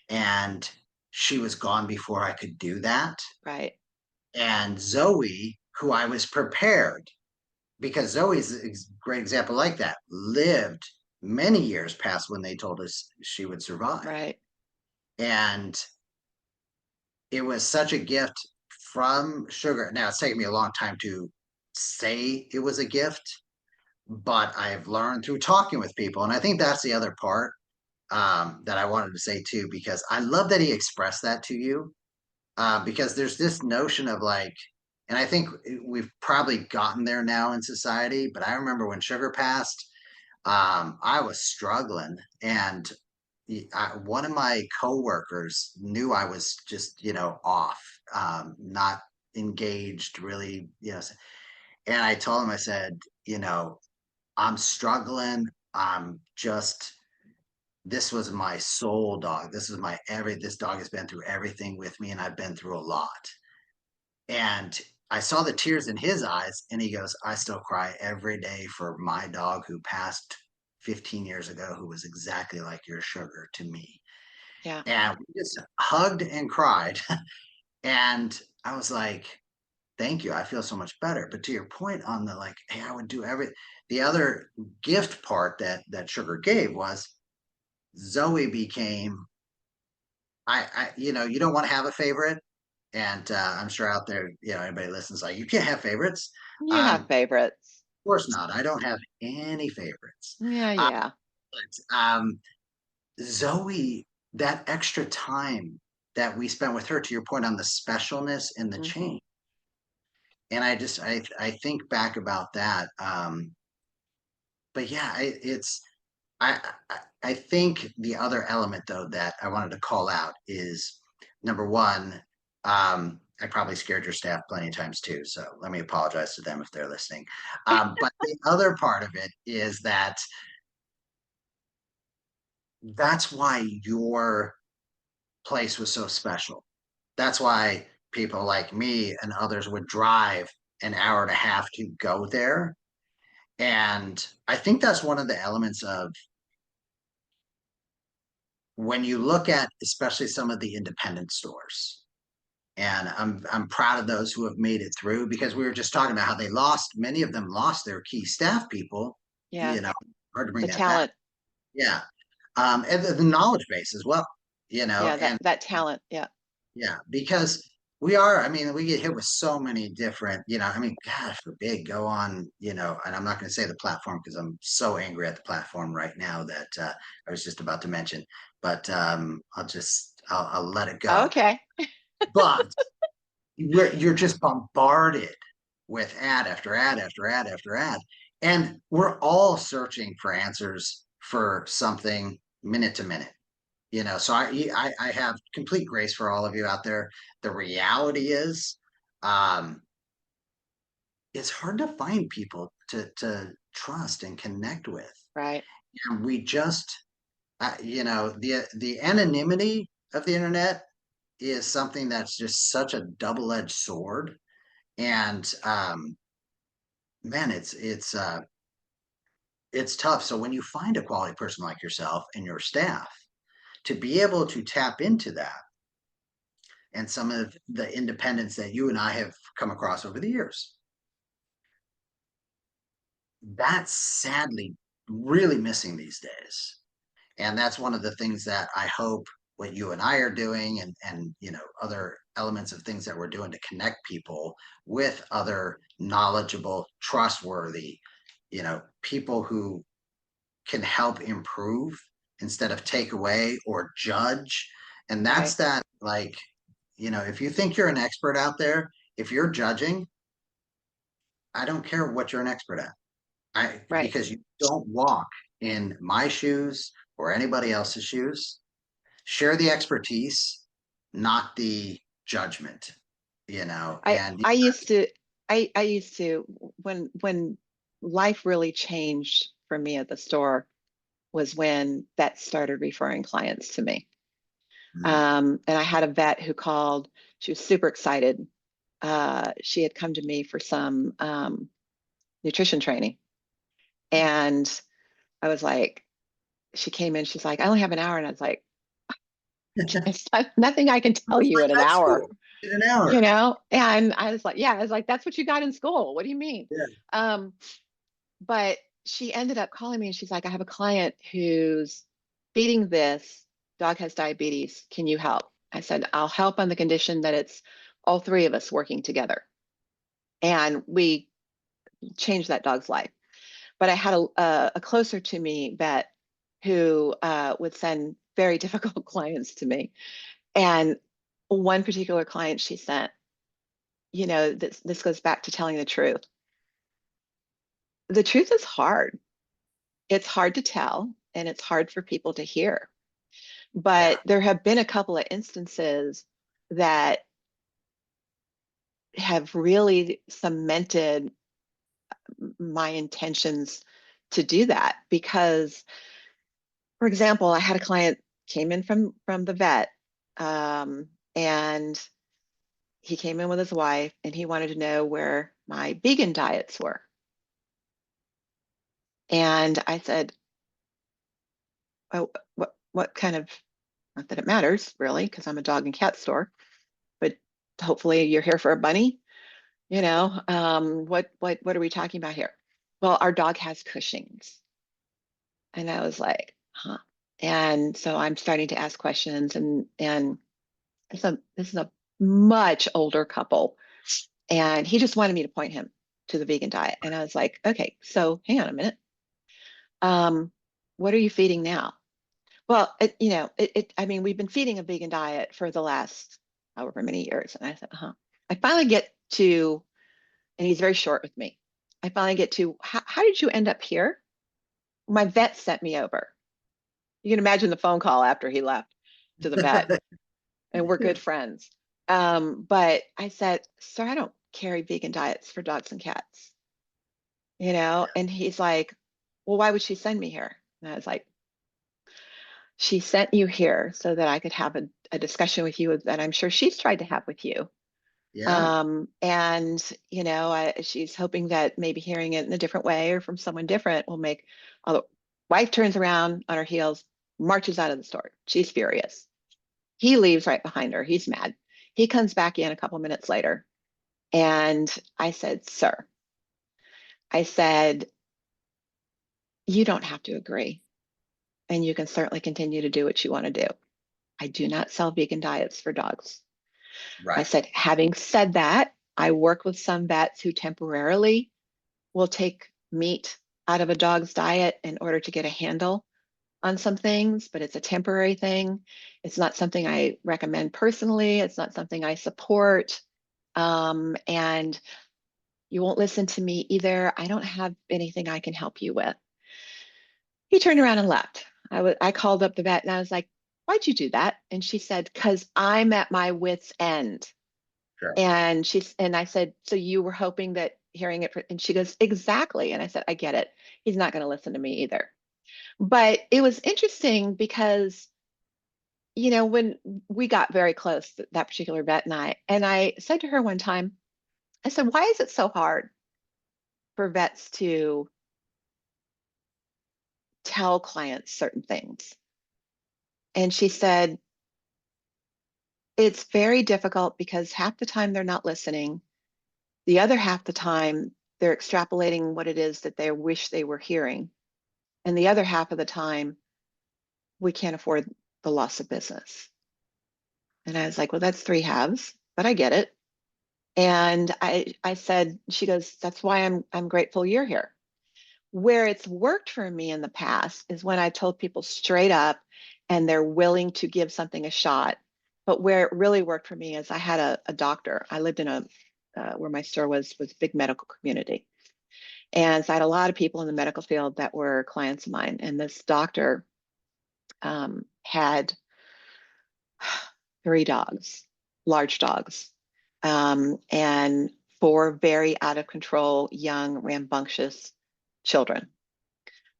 Speaker 2: and she was gone before I could do that.
Speaker 3: right,
Speaker 2: And Zoe, who I was prepared, because Zoe's a great example like that, lived many years past when they told us she would survive.
Speaker 3: right.
Speaker 2: And it was such a gift from Sugar. Now it's taken me a long time to say it was a gift, but I've learned through talking with people. And I think that's the other part that I wanted to say too, because I love that he expressed that to you. Because there's this notion of like, and I think we've probably gotten there now in society, but I remember when sugar passed, I was struggling, and one of my coworkers knew I was just, off, not engaged really, and I told him, I said, I'm struggling. I'm just, this was my soul dog. This dog has been through everything with me, and I've been through a lot. And I saw the tears in his eyes, and he goes, I still cry every day for my dog who passed 15 years ago, who was exactly like your sugar to me.
Speaker 3: Yeah.
Speaker 2: And we just hugged and cried. And I was like, thank you. I feel so much better. But to your point on the like, hey, I would do the other gift part that sugar gave was Zoe became, you don't want to have a favorite. And I'm sure out there, anybody listens like, you can't have favorites.
Speaker 3: You have favorites.
Speaker 2: Of course not. I don't have any favorites.
Speaker 3: Yeah,
Speaker 2: Uh,
Speaker 3: yeah.
Speaker 2: but Zoe, that extra time that we spent with her, to your point on the specialness and the
Speaker 3: Mm-hmm.
Speaker 2: change. And I think back about that. But yeah, I, I think the other element though that I wanted to call out is number one. I probably scared your staff plenty of times too, so let me apologize to them if they're listening. But the other part of it is that's why your place was so special. That's why people like me and others would drive an hour and a half to go there. And I think that's one of the elements of when you look at especially some of the independent stores. And I'm proud of those who have made it through, because we were just talking about how many of them lost their key staff people,
Speaker 3: Yes.
Speaker 2: hard to bring
Speaker 3: The
Speaker 2: that back.
Speaker 3: talent.
Speaker 2: Yeah. And the knowledge base as well,
Speaker 3: Yeah,
Speaker 2: and
Speaker 3: that talent. Yeah.
Speaker 2: yeah, because we get hit with so many different, gosh, forbid, go on, and I'm not going to say the platform because I'm so angry at the platform right now that I was just about to mention, but I'll let it go.
Speaker 3: Okay.
Speaker 2: But you're just bombarded with ad after ad after ad after ad. And we're all searching for answers for something minute to minute. So I have complete grace for all of you out there. The reality is, it's hard to find people to trust and connect with.
Speaker 3: Right.
Speaker 2: And we just, the anonymity of the internet is something that's just such a double-edged sword. And man, it's tough. So when you find a quality person like yourself and your staff, to be able to tap into that and some of the independence that you and I have come across over the years, that's sadly really missing these days. And that's one of the things that I hope what you and I are doing, and other elements of things that we're doing to connect people with other knowledgeable, trustworthy, people who can help improve instead of take away or judge. And that's
Speaker 3: Right.
Speaker 2: that, like, if you think you're an expert out there, if you're judging, I don't care what you're an expert at.
Speaker 3: Right.
Speaker 2: Because you don't walk in my shoes or anybody else's shoes. Share the expertise, not the judgment,
Speaker 3: I
Speaker 2: and
Speaker 3: I used to I used to when life really changed for me at the store was when vets started referring clients to me. And I had a vet who called. She was super excited. She had come to me for some nutrition training. And I was like, she came in, she's like, I only have an hour. And I was like, it's nothing I can tell you in an
Speaker 2: Med
Speaker 3: hour,
Speaker 2: school in an hour.
Speaker 3: And I was like, yeah, I was like, that's what you got in school. What do you mean?
Speaker 2: Yeah.
Speaker 3: Um, but she ended up calling me and she's like, I have a client who's feeding this dog has diabetes. Can you help? I said, I'll help on the condition that it's all three of us working together. And we changed that dog's life. but I had a closer to me vet who would send very difficult clients to me. And one particular client she sent, this goes back to telling the truth. The truth is hard. It's hard to tell, and it's hard for people to hear. But there have been a couple of instances that have really cemented my intentions to do that. Because, for example, I had a client came in from the vet, and he came in with his wife, and he wanted to know where my vegan diets were. And I said, oh, what kind of, not that it matters really, because I'm a dog and cat store, but hopefully you're here for a bunny. What are we talking about here? Well, our dog has Cushing's. And I was like, huh. And so I'm starting to ask questions, and this is a much older couple, and he just wanted me to point him to the vegan diet. And I was like, okay, so hang on a minute. What are you feeding now? Well, I mean, we've been feeding a vegan diet for the last however many years. And I said, I finally get to, and he's very short with me. I finally get to, how did you end up here? My vet sent me over. You can imagine the phone call after he left to the vet, and we're good friends. But I said, sir, I don't carry vegan diets for dogs and cats, and he's like, well, why would she send me here? And I was like, she sent you here so that I could have a discussion with you that I'm sure she's tried to have with you.
Speaker 2: Yeah.
Speaker 3: And she's hoping that maybe hearing it in a different way or from someone different will make. The wife turns around on her heels, marches out of the store. She's furious. He leaves right behind her. He's mad. He comes back in a couple minutes later, and I said, sir, I said, you don't have to agree, and you can certainly continue to do what you want to do. I do not sell vegan diets for dogs.
Speaker 2: Right.
Speaker 3: I said, having said that, I work with some vets who temporarily will take meat out of a dog's diet in order to get a handle on some things, but it's a temporary thing. It's not something I recommend personally. It's not something I support. And you won't listen to me either. I don't have anything I can help you with. He turned around and left. I called up the vet and I was like, why'd you do that? And she said, because I'm at my wit's end.
Speaker 2: Sure.
Speaker 3: And I said, so you were hoping that hearing it, and she goes, exactly. And I said, I get it. He's not going to listen to me either. But it was interesting because, when we got very close, that particular vet and I said to her one time, I said, why is it so hard for vets to tell clients certain things? And she said, it's very difficult because half the time they're not listening. The other half the time, they're extrapolating what it is that they wish they were hearing. And the other half of the time, we can't afford the loss of business. And I was like, well, that's three halves, but I get it. And I said, she goes, that's why I'm grateful you're here. Where it's worked for me in the past is when I told people straight up and they're willing to give something a shot. But where it really worked for me is I had a doctor. I lived in where my store was a big medical community. And so I had a lot of people in the medical field that were clients of mine. And this doctor had 3 dogs, large dogs, and 4 very out of control, young, rambunctious children,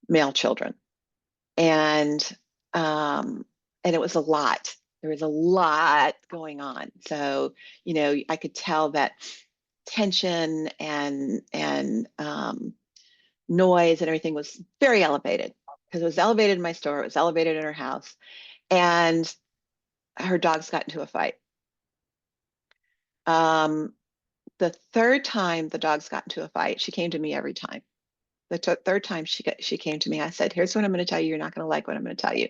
Speaker 3: male children. And it was a lot. There was a lot going on. So, I could tell that tension and noise and everything was very elevated, because it was elevated in my store, it was elevated in her house, and her dogs got into a fight. The third time the dogs got into a fight, she came to me every time. The third time she came to me, I said, here's what I'm going to tell you. You're not going to like what I'm going to tell you,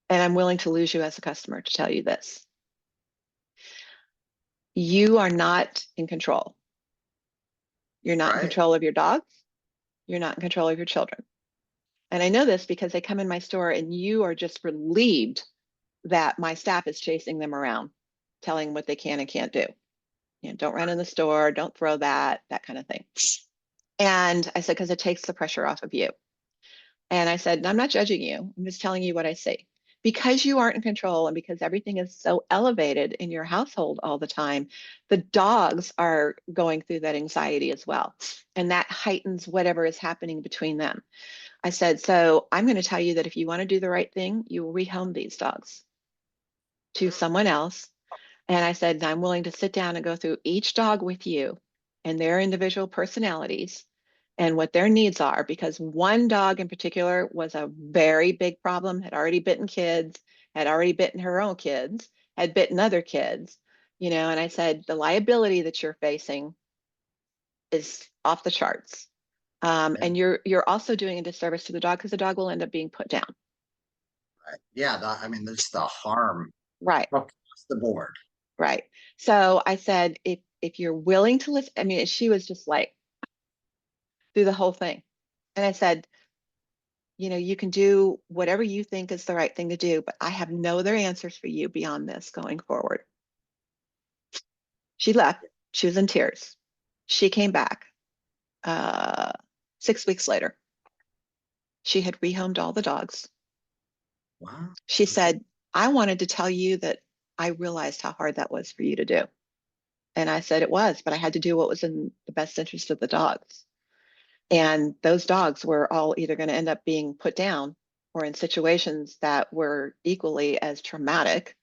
Speaker 3: and I'm willing to lose you as a customer to tell you this. You are not in control. You're not in control of your dogs. You're not in control of your children. And I know this because they come in my store and you are just relieved that my staff is chasing them around, telling what they can and can't do. You know, don't run in the store, don't throw that kind of thing. And I said, because it takes the pressure off of you. And I said, I'm not judging you. I'm just telling you what I see. Because you aren't in control and because everything is so elevated in your household all the time, the dogs are going through that anxiety as well. And that heightens whatever is happening between them. I said, so I'm going to tell you that if you want to do the right thing, you will rehome these dogs to someone else. And I said, I'm willing to sit down and go through each dog with you and their individual personalities and what their needs are, because one dog in particular was a very big problem, had already bitten kids, had already bitten her own kids, had bitten other kids, you know, and I said, the liability that you're facing is off the charts. And you're also doing a disservice to the dog because the dog will end up being put down.
Speaker 2: Right. Yeah. I mean, there's the harm
Speaker 3: Right.
Speaker 2: across the board.
Speaker 3: Right. So I said, if you're willing to listen, I mean, she was just like through the whole thing. And I said, you know, you can do whatever you think is the right thing to do, but I have no other answers for you beyond this going forward. She left. She was in tears. She came back 6 weeks later. She had rehomed all the dogs.
Speaker 2: Wow.
Speaker 3: She
Speaker 2: Okay.
Speaker 3: said, I wanted to tell you that I realized how hard that was for you to do. And I said it was, but I had to do what was in the best interest of the dogs. And those dogs were all either going to end up being put down or in situations that were equally as traumatic,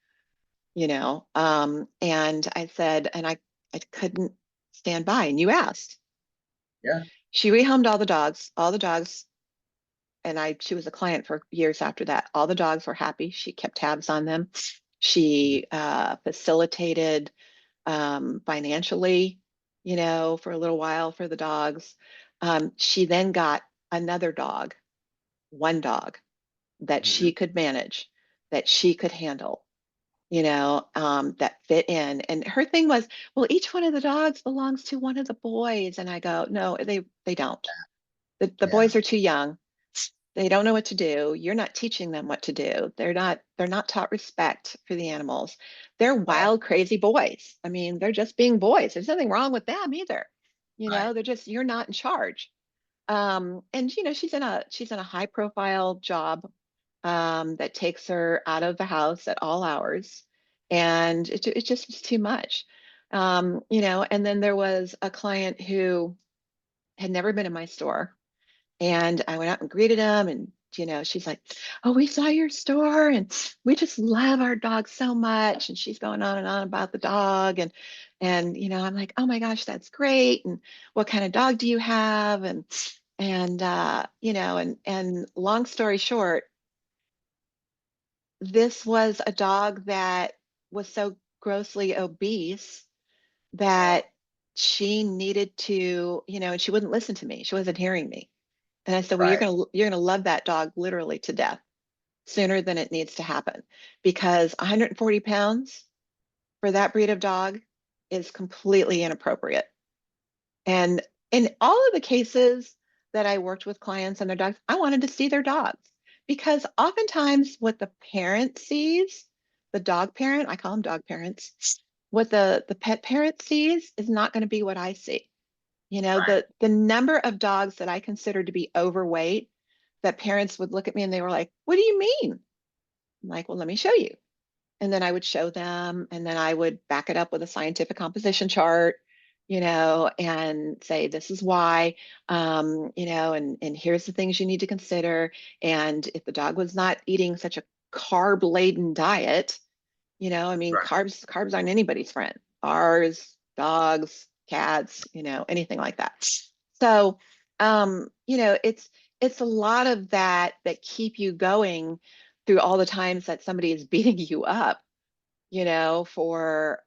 Speaker 3: you know. And I said, and I couldn't stand by. And you asked.
Speaker 2: Yeah.
Speaker 3: She rehomed all the dogs, and she was a client for years after that. All the dogs were happy. She kept tabs on them. She facilitated financially, you know, for a little while for the dogs. She then got another dog, one dog that
Speaker 2: Mhm.
Speaker 3: she could manage, that she could handle, you know, that fit in. And her thing was, well, each one of the dogs belongs to one of the boys. And I go, no, they don't. The
Speaker 2: Yeah.
Speaker 3: boys are too young. They don't know what to do. You're not teaching them what to do. They're not taught respect for the animals. They're
Speaker 2: Right.
Speaker 3: wild, crazy boys. I mean, they're just being boys. There's nothing wrong with them either. You
Speaker 2: Right.
Speaker 3: know, you're not in charge. And you know, she's in a high profile job that takes her out of the house at all hours. And it just was too much. You know, and then there was a client who had never been in my store, and I went out and greeted him, and you know, she's like, "Oh, we saw your store, and we just love our dog so much." And she's going on and on about the dog, and you know, I'm like, "Oh my gosh, that's great!" And what kind of dog do you have? And you know, and long story short, this was a dog that was so grossly obese
Speaker 2: Oh,
Speaker 3: that she needed to, you know, and she wouldn't listen to me. She wasn't hearing me. And I said, well,
Speaker 2: right.
Speaker 3: you're gonna love that dog literally to death sooner than it needs to happen, because 140 pounds for that breed of dog is completely inappropriate. And in all of the cases that I worked with clients and their dogs, I wanted to see their dogs, because oftentimes what the parent sees, the dog parent, I call them dog parents, what the pet parent sees is not going to be what I see. You know,
Speaker 2: Right.
Speaker 3: the number of dogs that I consider to be overweight, that parents would look at me and they were like, "What do you mean?" I'm like, "Well, let me show you." And then I would show them, and then I would back it up with a scientific composition chart, you know, and say, "This is why, you know, and here's the things you need to consider." And if the dog was not eating such a carb-laden diet, you know, I mean,
Speaker 2: Right.
Speaker 3: carbs aren't anybody's friend. Ours, dogs, cats, you know, anything like that. So, you know, it's a lot of that keep you going through all the times that somebody is beating you up, you know, for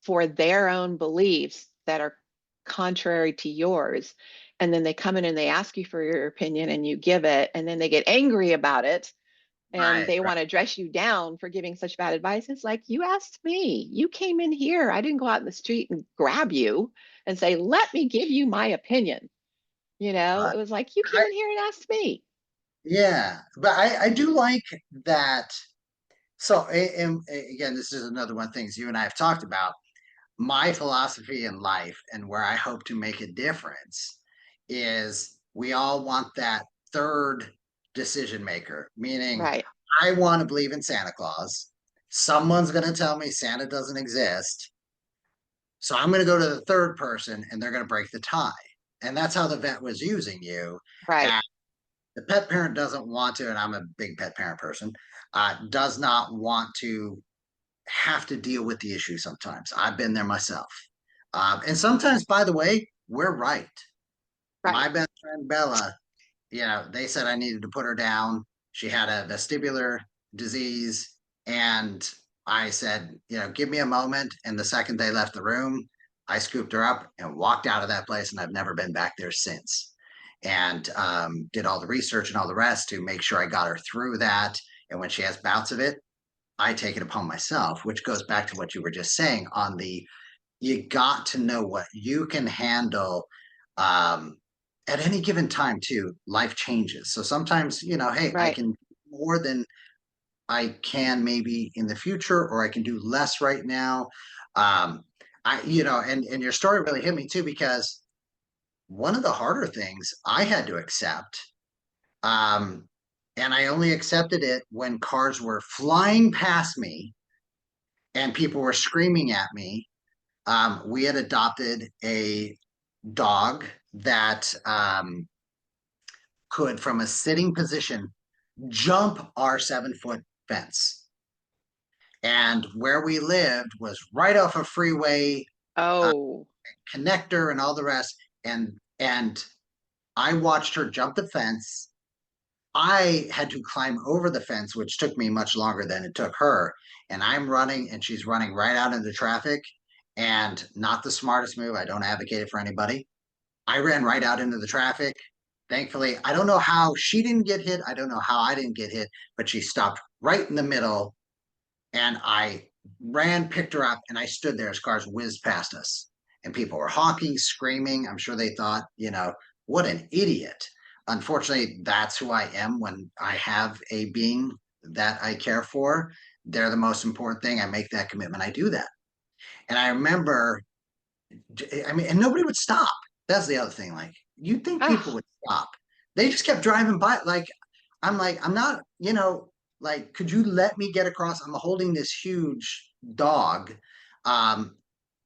Speaker 3: their own beliefs that are contrary to yours. And then they come in and they ask you for your opinion and you give it, and then they get angry about it and
Speaker 2: Right.
Speaker 3: they
Speaker 2: Right.
Speaker 3: want to dress you down for giving such bad advice. It's like, you asked me, you came in here. I didn't go out in the street and grab you and say, let me give you my opinion. It was like, you came
Speaker 2: I,
Speaker 3: in here and asked me.
Speaker 2: yeah, but I do like that. So, and again, this is another one of the things you and I have talked about. My philosophy in life and where I hope to make a difference is we all want that third decision maker, meaning
Speaker 3: Right,
Speaker 2: I want to believe in Santa Claus. Someone's going to tell me Santa doesn't exist. So I'm going to go to the third person and they're going to break the tie. And that's how the vet was using you.
Speaker 3: right,
Speaker 2: And the pet parent doesn't want to, and I'm a big pet parent person, does not want to have to deal with the issue sometimes. I've been there myself. And sometimes, by the way, we're right.
Speaker 3: right.
Speaker 2: My best friend Bella, they said I needed to put her down. She had a vestibular disease. And I said, give me a moment. And the second they left the room, I scooped her up and walked out of that place. And I've never been back there since. And did all the research and all the rest to make sure I got her through that. And when she has bouts of it, I take it upon myself, which goes back to what you were just saying on you got to know what you can handle at any given time too. Life changes. So sometimes, hey, I
Speaker 3: Right.
Speaker 2: can do more than I can maybe in the future, or I can do less right now. And your story really hit me too, because one of the harder things I had to accept, um, and I only accepted it when cars were flying past me and people were screaming at me. We had adopted a dog that could, from a sitting position, jump our 7-foot fence. And where we lived was right off a freeway
Speaker 3: Oh,
Speaker 2: connector and all the rest. And I watched her jump the fence. I had to climb over the fence, which took me much longer than it took her. And I'm running, and she's running right out into traffic. And not the smartest move. I don't advocate it for anybody. I ran right out into the traffic. Thankfully, I don't know how she didn't get hit. I don't know how I didn't get hit, but she stopped right in the middle. And I ran, picked her up, and I stood there as cars whizzed past us. And people were honking, screaming. I'm sure they thought, what an idiot. Unfortunately, that's who I am when I have a being that I care for. They're the most important thing. I make that commitment. I do that. And I remember, and nobody would stop. That's the other thing. Like, you'd think people
Speaker 3: ah,
Speaker 2: would stop. They just kept driving by. Like, I'm not, like, could you let me get across? I'm holding this huge dog. Um,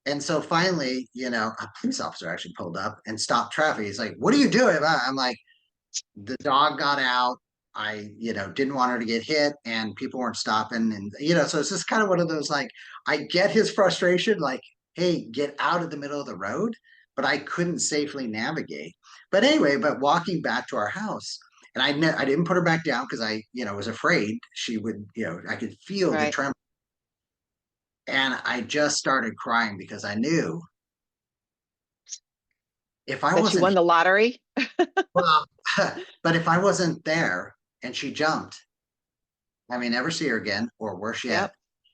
Speaker 2: and so finally, a police officer actually pulled up and stopped traffic. He's like, "What are you doing?" I'm like, the dog got out. I, didn't want her to get hit, and people weren't stopping. And, so it's just kind of one of those, like, I get his frustration, like, hey, get out of the middle of the road, but I couldn't safely navigate. But anyway, but walking back to our house, and I didn't put her back down because I, was afraid she would, I could feel the
Speaker 3: right.
Speaker 2: tremor. And I just started crying because I knew if I
Speaker 3: That you
Speaker 2: wasn't,
Speaker 3: won the lottery.
Speaker 2: well, but if I wasn't there and she jumped, I may never see her again, or worse yet,
Speaker 3: Yep.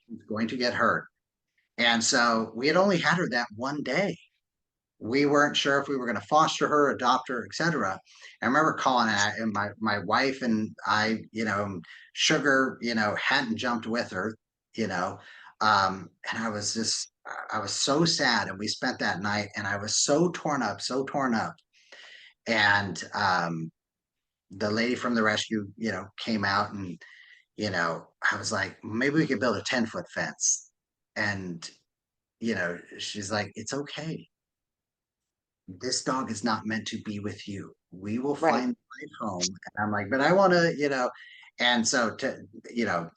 Speaker 2: she's going to get hurt. And so we had only had her that one day. We weren't sure if we were going to foster her, adopt her, etc. I remember calling it, and my wife and I, Sugar, hadn't jumped with her, and I was so sad. And we spent that night, and I was so torn up, so torn up. And the lady from the rescue, came out, and I was like, maybe we could build a 10-foot fence. And, she's like, it's okay. This dog is not meant to be with you. We will
Speaker 3: Right.
Speaker 2: find a life home. And I'm like, but I want to, and so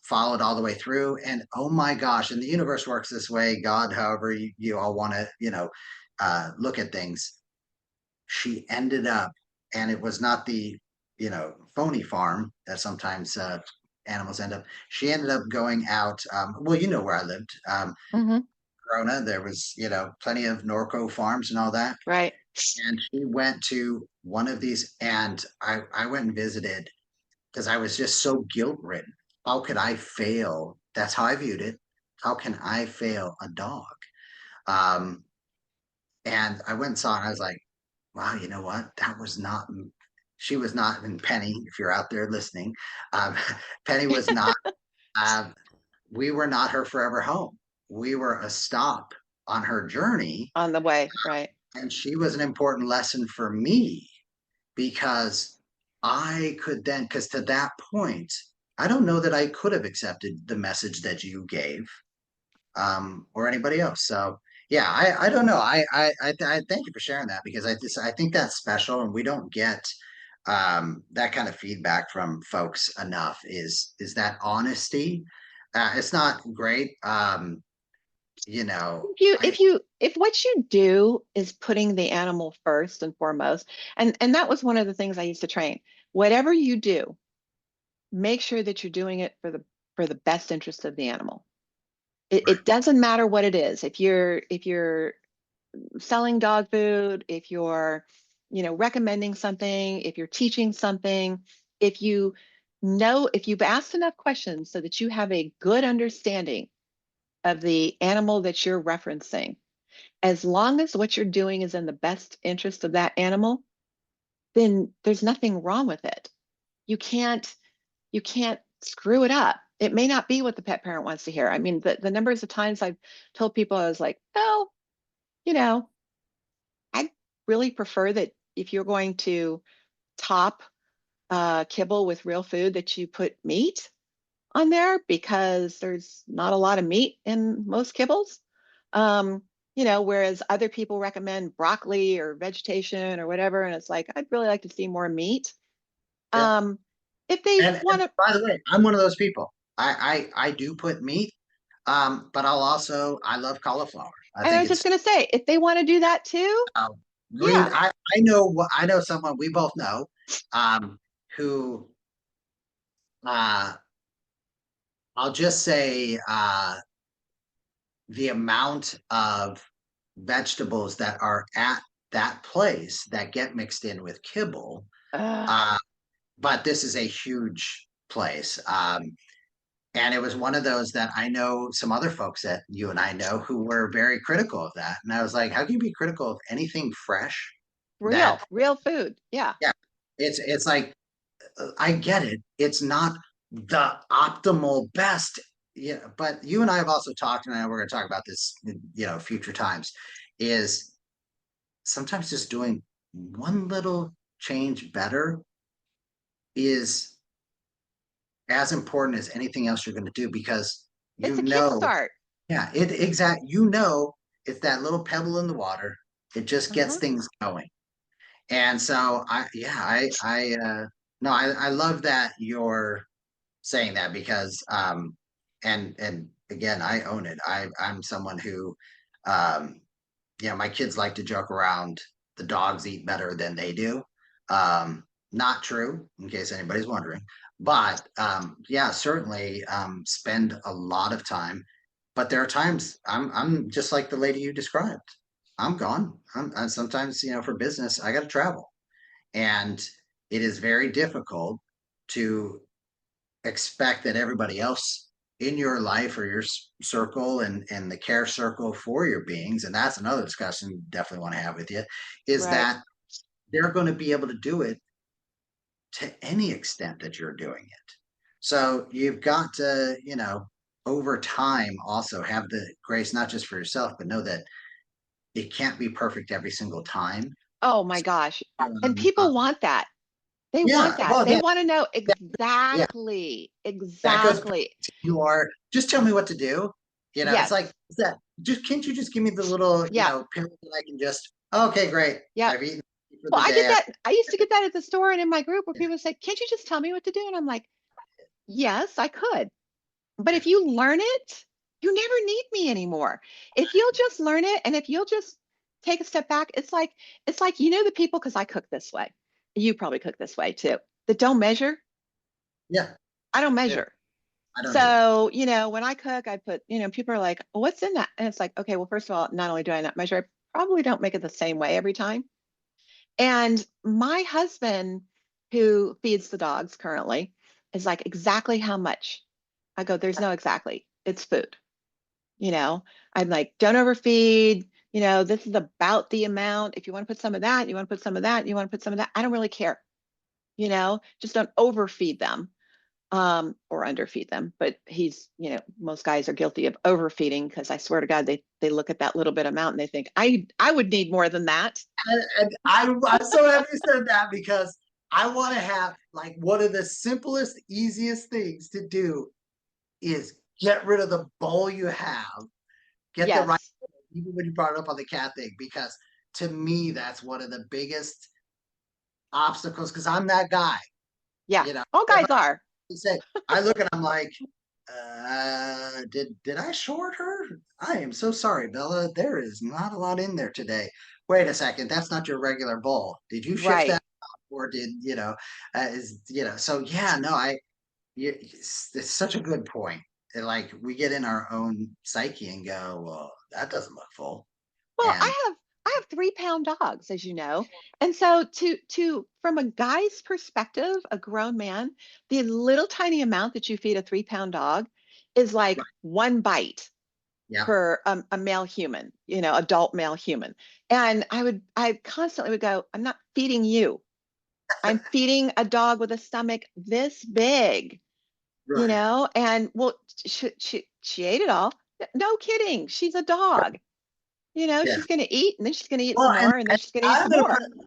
Speaker 2: followed all the way through. And oh my gosh, and the universe works this way. God, however you all want to, look at things. She ended up, and it was not the, phony farm that sometimes animals end up. She ended up going out. Well, you know where I lived.
Speaker 3: Hmm.
Speaker 2: Corona, there was, plenty of Norco farms and all that.
Speaker 3: Right.
Speaker 2: And she went to one of these, and I went and visited because I was just so guilt ridden. How could I fail? That's how I viewed it. How can I fail a dog? Um, and I went and saw it, and I was like, wow, you know what? That was not, she was not, and Penny, if you're out there listening, um, Penny was not, um, we were not her forever home. We were a stop on her journey.
Speaker 3: On the way, right?
Speaker 2: And she was an important lesson for me because I could then, because to that point, I don't know that I could have accepted the message that you gave, or anybody else. So yeah, I don't know. I thank you for sharing that because I think that's special, and we don't get that kind of feedback from folks enough. Is that honesty? It's not great. You know,
Speaker 3: If what you do is putting the animal first and foremost, and that was one of the things I used to train. Whatever you do, make sure that you're doing it for the best interest of the animal. It doesn't matter what it is. If you're selling dog food, if you're, recommending something, if you're teaching something, if you if you've asked enough questions so that you have a good understanding of the animal that you're referencing, as long as what you're doing is in the best interest of that animal, then there's nothing wrong with it. You can't you can't screw it up. It may not be what the pet parent wants to hear. I mean, the numbers of times I've told people, I was like, oh, you know, I really prefer that if you're going to top kibble with real food, that you put meat on there because there's not a lot of meat in most kibbles. Whereas other people recommend broccoli or vegetation or whatever, and it's like, I'd really like to see more meat.
Speaker 2: yeah.
Speaker 3: Um, if they
Speaker 2: And
Speaker 3: want to,
Speaker 2: by the way, I'm one of those people. I do put meat, but I love cauliflower. I
Speaker 3: and I
Speaker 2: think
Speaker 3: was just
Speaker 2: it's
Speaker 3: going to say, if they want to do that too,
Speaker 2: green.
Speaker 3: yeah.
Speaker 2: I know someone we both know, um, who uh, I'll just say the amount of vegetables that are at that place that get mixed in with kibble.
Speaker 3: Uh,
Speaker 2: Uh, but this is a huge place. And it was one of those that I know some other folks that you and I know who were very critical of that. And I was like, how can you be critical of anything fresh that,
Speaker 3: real food. Yeah.
Speaker 2: yeah, it's like, I get it. It's not the optimal best. Yeah, but you and I have also talked, and I know we're going to talk about this, future times, is sometimes just doing one little change better is as important as anything else you're going to do because
Speaker 3: It's
Speaker 2: you
Speaker 3: a
Speaker 2: know,
Speaker 3: kickstart.
Speaker 2: yeah, it's that little pebble in the water. It just gets
Speaker 3: Uh-huh.
Speaker 2: things going. And so no, I love that you're saying that because and again, I own it. I'm someone who my kids like to joke around the dogs eat better than they do. Not true, in case anybody's wondering. But yeah, certainly spend a lot of time. But there are times I'm just like the lady you described. I'm gone. I'm sometimes, for business, I got to travel. And it is very difficult to expect that everybody else in your life or your circle and the care circle for your beings, and that's another discussion definitely want to have with you, is
Speaker 3: Right.
Speaker 2: that they're going to be able to do it to any extent that you're doing it. So you've got to, over time also have the grace, not just for yourself, but know that it can't be perfect every single time.
Speaker 3: Oh my gosh. And
Speaker 2: Uh,
Speaker 3: people want that. They want
Speaker 2: yeah,
Speaker 3: that.
Speaker 2: well,
Speaker 3: They want to know
Speaker 2: yeah,
Speaker 3: exactly,
Speaker 2: that goes back
Speaker 3: exactly.
Speaker 2: to your just tell me what to do. It's like
Speaker 3: Yes.
Speaker 2: that. Just can't you just give me the little,
Speaker 3: Yeah.
Speaker 2: pill that I can just okay, great.
Speaker 3: Yeah.
Speaker 2: I've eaten for
Speaker 3: Well,
Speaker 2: the
Speaker 3: I get
Speaker 2: day.
Speaker 3: that. I used to get that at the store and in my group where people say, can't you just tell me what to do? And I'm like, yes, I could. But
Speaker 2: Yeah,
Speaker 3: if you learn it, you never need me anymore. If you'll just learn it and if you'll just take a step back, it's like the people, because I cook this way. You probably cook this way too. That don't measure.
Speaker 2: yeah,
Speaker 3: I don't
Speaker 2: yeah.
Speaker 3: measure.
Speaker 2: I don't either.
Speaker 3: So, when I cook, I put, people are like, "Oh, what's in that?" And it's like, okay, well, first of all, not only do I not measure, I probably don't make it the same way every time. And my husband, who feeds the dogs currently, is like, exactly how much? I go, there's no exactly. It's food. I'm like, don't overfeed, You know, this is about the amount. If you want to put some of that, you want to put some of that, you want to put some of that. I don't really care. You know, just don't overfeed them or underfeed them. But he's, you know, most guys are guilty of overfeeding because I swear to God, they look at that little bit amount and they think, I would need more than that.
Speaker 2: And I'm so happy you said that, because I want to have, like, one of the simplest, easiest things to do is get rid of the bowl you have, get the right,
Speaker 3: Yes.
Speaker 2: even when you brought it up on the cat thing, because to me, that's one of the biggest obstacles, because I'm that guy,
Speaker 3: Yeah.
Speaker 2: you know.
Speaker 3: All
Speaker 2: If
Speaker 3: guys are.
Speaker 2: I say, I look and I'm like, did I short her? I am so sorry, Bella. There is not a lot in there today. Wait a second, that's not your regular bowl. Did you shift
Speaker 3: Right.
Speaker 2: that up, or did So yeah, no, it's such a good point. And, like, we get in our own psyche and go, well, that doesn't look full.
Speaker 3: Well,
Speaker 2: And
Speaker 3: I have 3 pound dogs, as you know. And so to from a guy's perspective, a grown man, the little tiny amount that you feed a 3 pound dog is like
Speaker 2: right,
Speaker 3: one bite
Speaker 2: yeah,
Speaker 3: for a male human, you know, adult male human. And I constantly would go, I'm not feeding you. I'm feeding a dog with a stomach this big, you
Speaker 2: right,
Speaker 3: know, and well, she ate it all. No kidding. She's a
Speaker 2: right,
Speaker 3: dog. You know,
Speaker 2: yeah.
Speaker 3: she's going to eat and then she's going to eat
Speaker 2: Well,
Speaker 3: some more and then
Speaker 2: and
Speaker 3: she's going to eat
Speaker 2: I'm
Speaker 3: some
Speaker 2: gonna put
Speaker 3: more.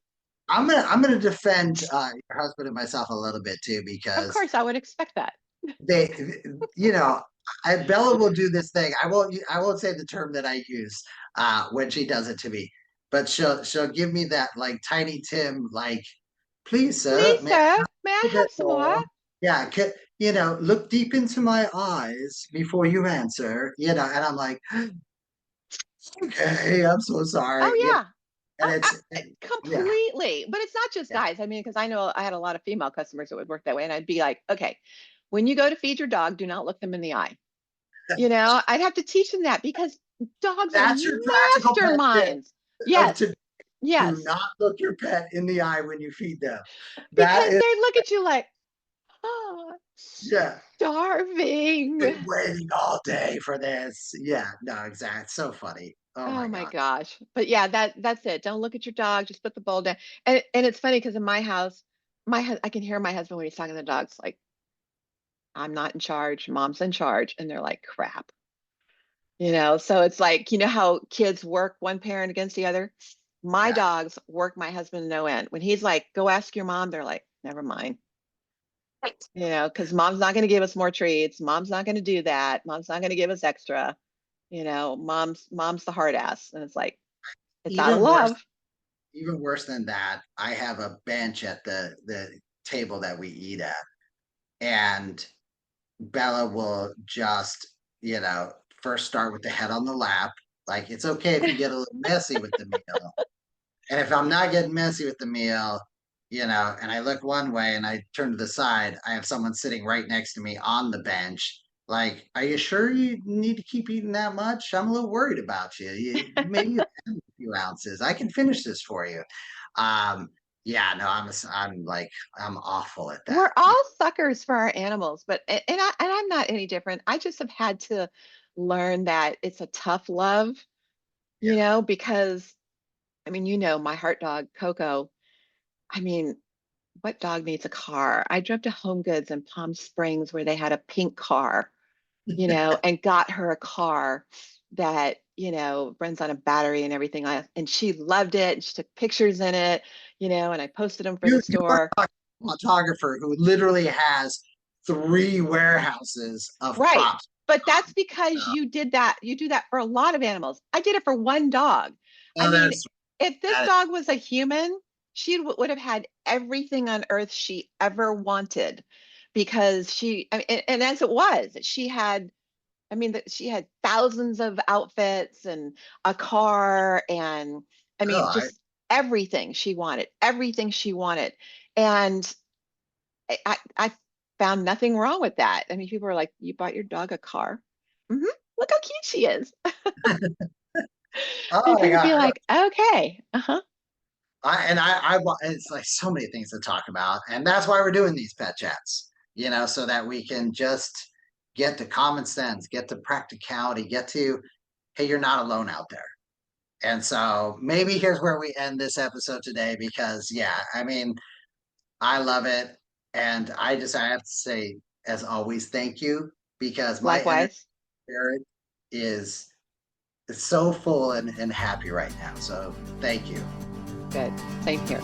Speaker 2: I'm gonna defend your husband and myself a little bit too,
Speaker 3: Of
Speaker 2: because
Speaker 3: course, I would expect that.
Speaker 2: they, you know, Bella will do this thing. I won't say the term that I use when she does it to me, but she'll give me that, like, Tiny Tim, like, please, sir,
Speaker 3: Please,
Speaker 2: may I
Speaker 3: sir,
Speaker 2: have
Speaker 3: may
Speaker 2: a
Speaker 3: I
Speaker 2: bit
Speaker 3: have some more?
Speaker 2: more? Yeah, look deep into my eyes before you answer. And I'm like, okay, I'm so sorry.
Speaker 3: Oh, yeah.
Speaker 2: And yeah,
Speaker 3: Completely. But it's not just
Speaker 2: yeah,
Speaker 3: guys. I mean, because I know I had a lot of female customers that would work that way. And I'd be like, okay, when you go to feed your dog, do not look them in the eye. You know, I'd have to teach them that because dogs are
Speaker 2: that's your practical pet tip
Speaker 3: masterminds.
Speaker 2: of
Speaker 3: Yes.
Speaker 2: to do
Speaker 3: Yes.
Speaker 2: not look your pet in the eye when you feed them. That
Speaker 3: Because
Speaker 2: is,
Speaker 3: they look at you like, oh,
Speaker 2: yeah.
Speaker 3: starving.
Speaker 2: Been waiting all day for this. Yeah, no, exactly. So funny. Oh
Speaker 3: Oh
Speaker 2: my
Speaker 3: my
Speaker 2: God.
Speaker 3: gosh. But yeah, that's it. Don't look at your dog. Just put the bowl down. And it's funny because in my house, I can hear my husband when he's talking to the dogs, like, I'm not in charge, mom's in charge. And they're like, crap. You know, so it's like, you know how kids work one parent against the other? My
Speaker 2: Yeah.
Speaker 3: dogs work my husband no end. When he's like, go ask your mom, they're like, never mind. You know, because mom's not going to give us more treats. Mom's not going to do that. Mom's not going to give us extra. You know, mom's the hard ass. And it's like, it's out of
Speaker 2: Even worse,
Speaker 3: love.
Speaker 2: even worse than that, I have a bench at the table that we eat at. And Bella will just, first start with the head on the lap. Like, it's okay if you get a little messy with the meal. And if I'm not getting messy with the meal, and I look one way and I turn to the side, I have someone sitting right next to me on the bench. Like, are you sure you need to keep eating that much? I'm a little worried about you. Maybe a few ounces. I can finish this for you. Um, yeah, no, I'm like, I'm awful at that.
Speaker 3: We're all suckers for our animals, but I'm not any different. I just have had to learn that it's a tough love,
Speaker 2: Yeah.
Speaker 3: you know, because I mean, you know, my heart dog, Coco, I mean, what dog needs a car? I drove to Home Goods in Palm Springs where they had a pink car, you know, and got her a car that, you know, runs on a battery and everything else. And she loved it. And she took pictures in it, you know, and I posted them for the
Speaker 2: You are
Speaker 3: store.
Speaker 2: a photographer who literally has 3 warehouses of
Speaker 3: Right.
Speaker 2: props.
Speaker 3: But that's because you did that. You do that for a lot of animals. I did it for one dog. I
Speaker 2: Oh,
Speaker 3: mean,
Speaker 2: that's
Speaker 3: if this
Speaker 2: that.
Speaker 3: dog was a human, she would have had everything on earth she ever wanted because I mean, and as it was, she had, I mean, she had thousands of outfits and a car and I
Speaker 2: Oh,
Speaker 3: mean, just everything she wanted. And I found nothing wrong with that. I mean, people are like, "You bought your dog a car? Hmm. Look how cute she is."
Speaker 2: oh
Speaker 3: And
Speaker 2: my
Speaker 3: people be
Speaker 2: God.
Speaker 3: like, "Okay, uh-huh,
Speaker 2: It's like so many things to talk about, and that's why we're doing these pet chats. So that we can just get to common sense, get to practicality, get to, hey, you're not alone out there, And so maybe here's where we end this episode today because, yeah, I mean, I love it. And I have to say, as always, thank you because my energy
Speaker 3: Likewise.
Speaker 2: spirit is so full and happy right now. So thank you.
Speaker 3: Good. Same here.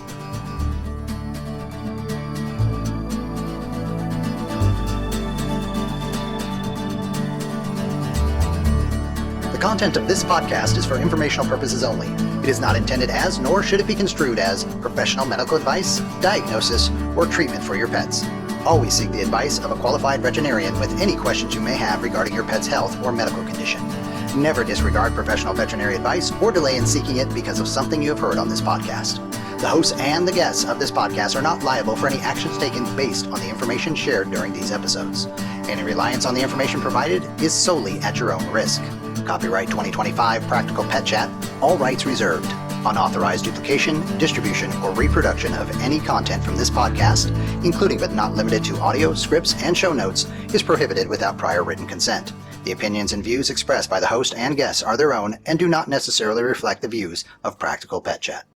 Speaker 1: The content of this podcast is for informational purposes only. It is not intended as, nor should it be construed as, professional medical advice, diagnosis, or treatment for your pets. Always seek the advice of a qualified veterinarian with any questions you may have regarding your pet's health or medical condition. Never disregard professional veterinary advice or delay in seeking it because of something you have heard on this podcast. The hosts and the guests of this podcast are not liable for any actions taken based on the information shared during these episodes. Any reliance on the information provided is solely at your own risk. Copyright 2025 Practical Pet Chat, all rights reserved. Unauthorized duplication, distribution, or reproduction of any content from this podcast, including but not limited to audio, scripts, and show notes, is prohibited without prior written consent. The opinions and views expressed by the host and guests are their own and do not necessarily reflect the views of Practical Pet Chat.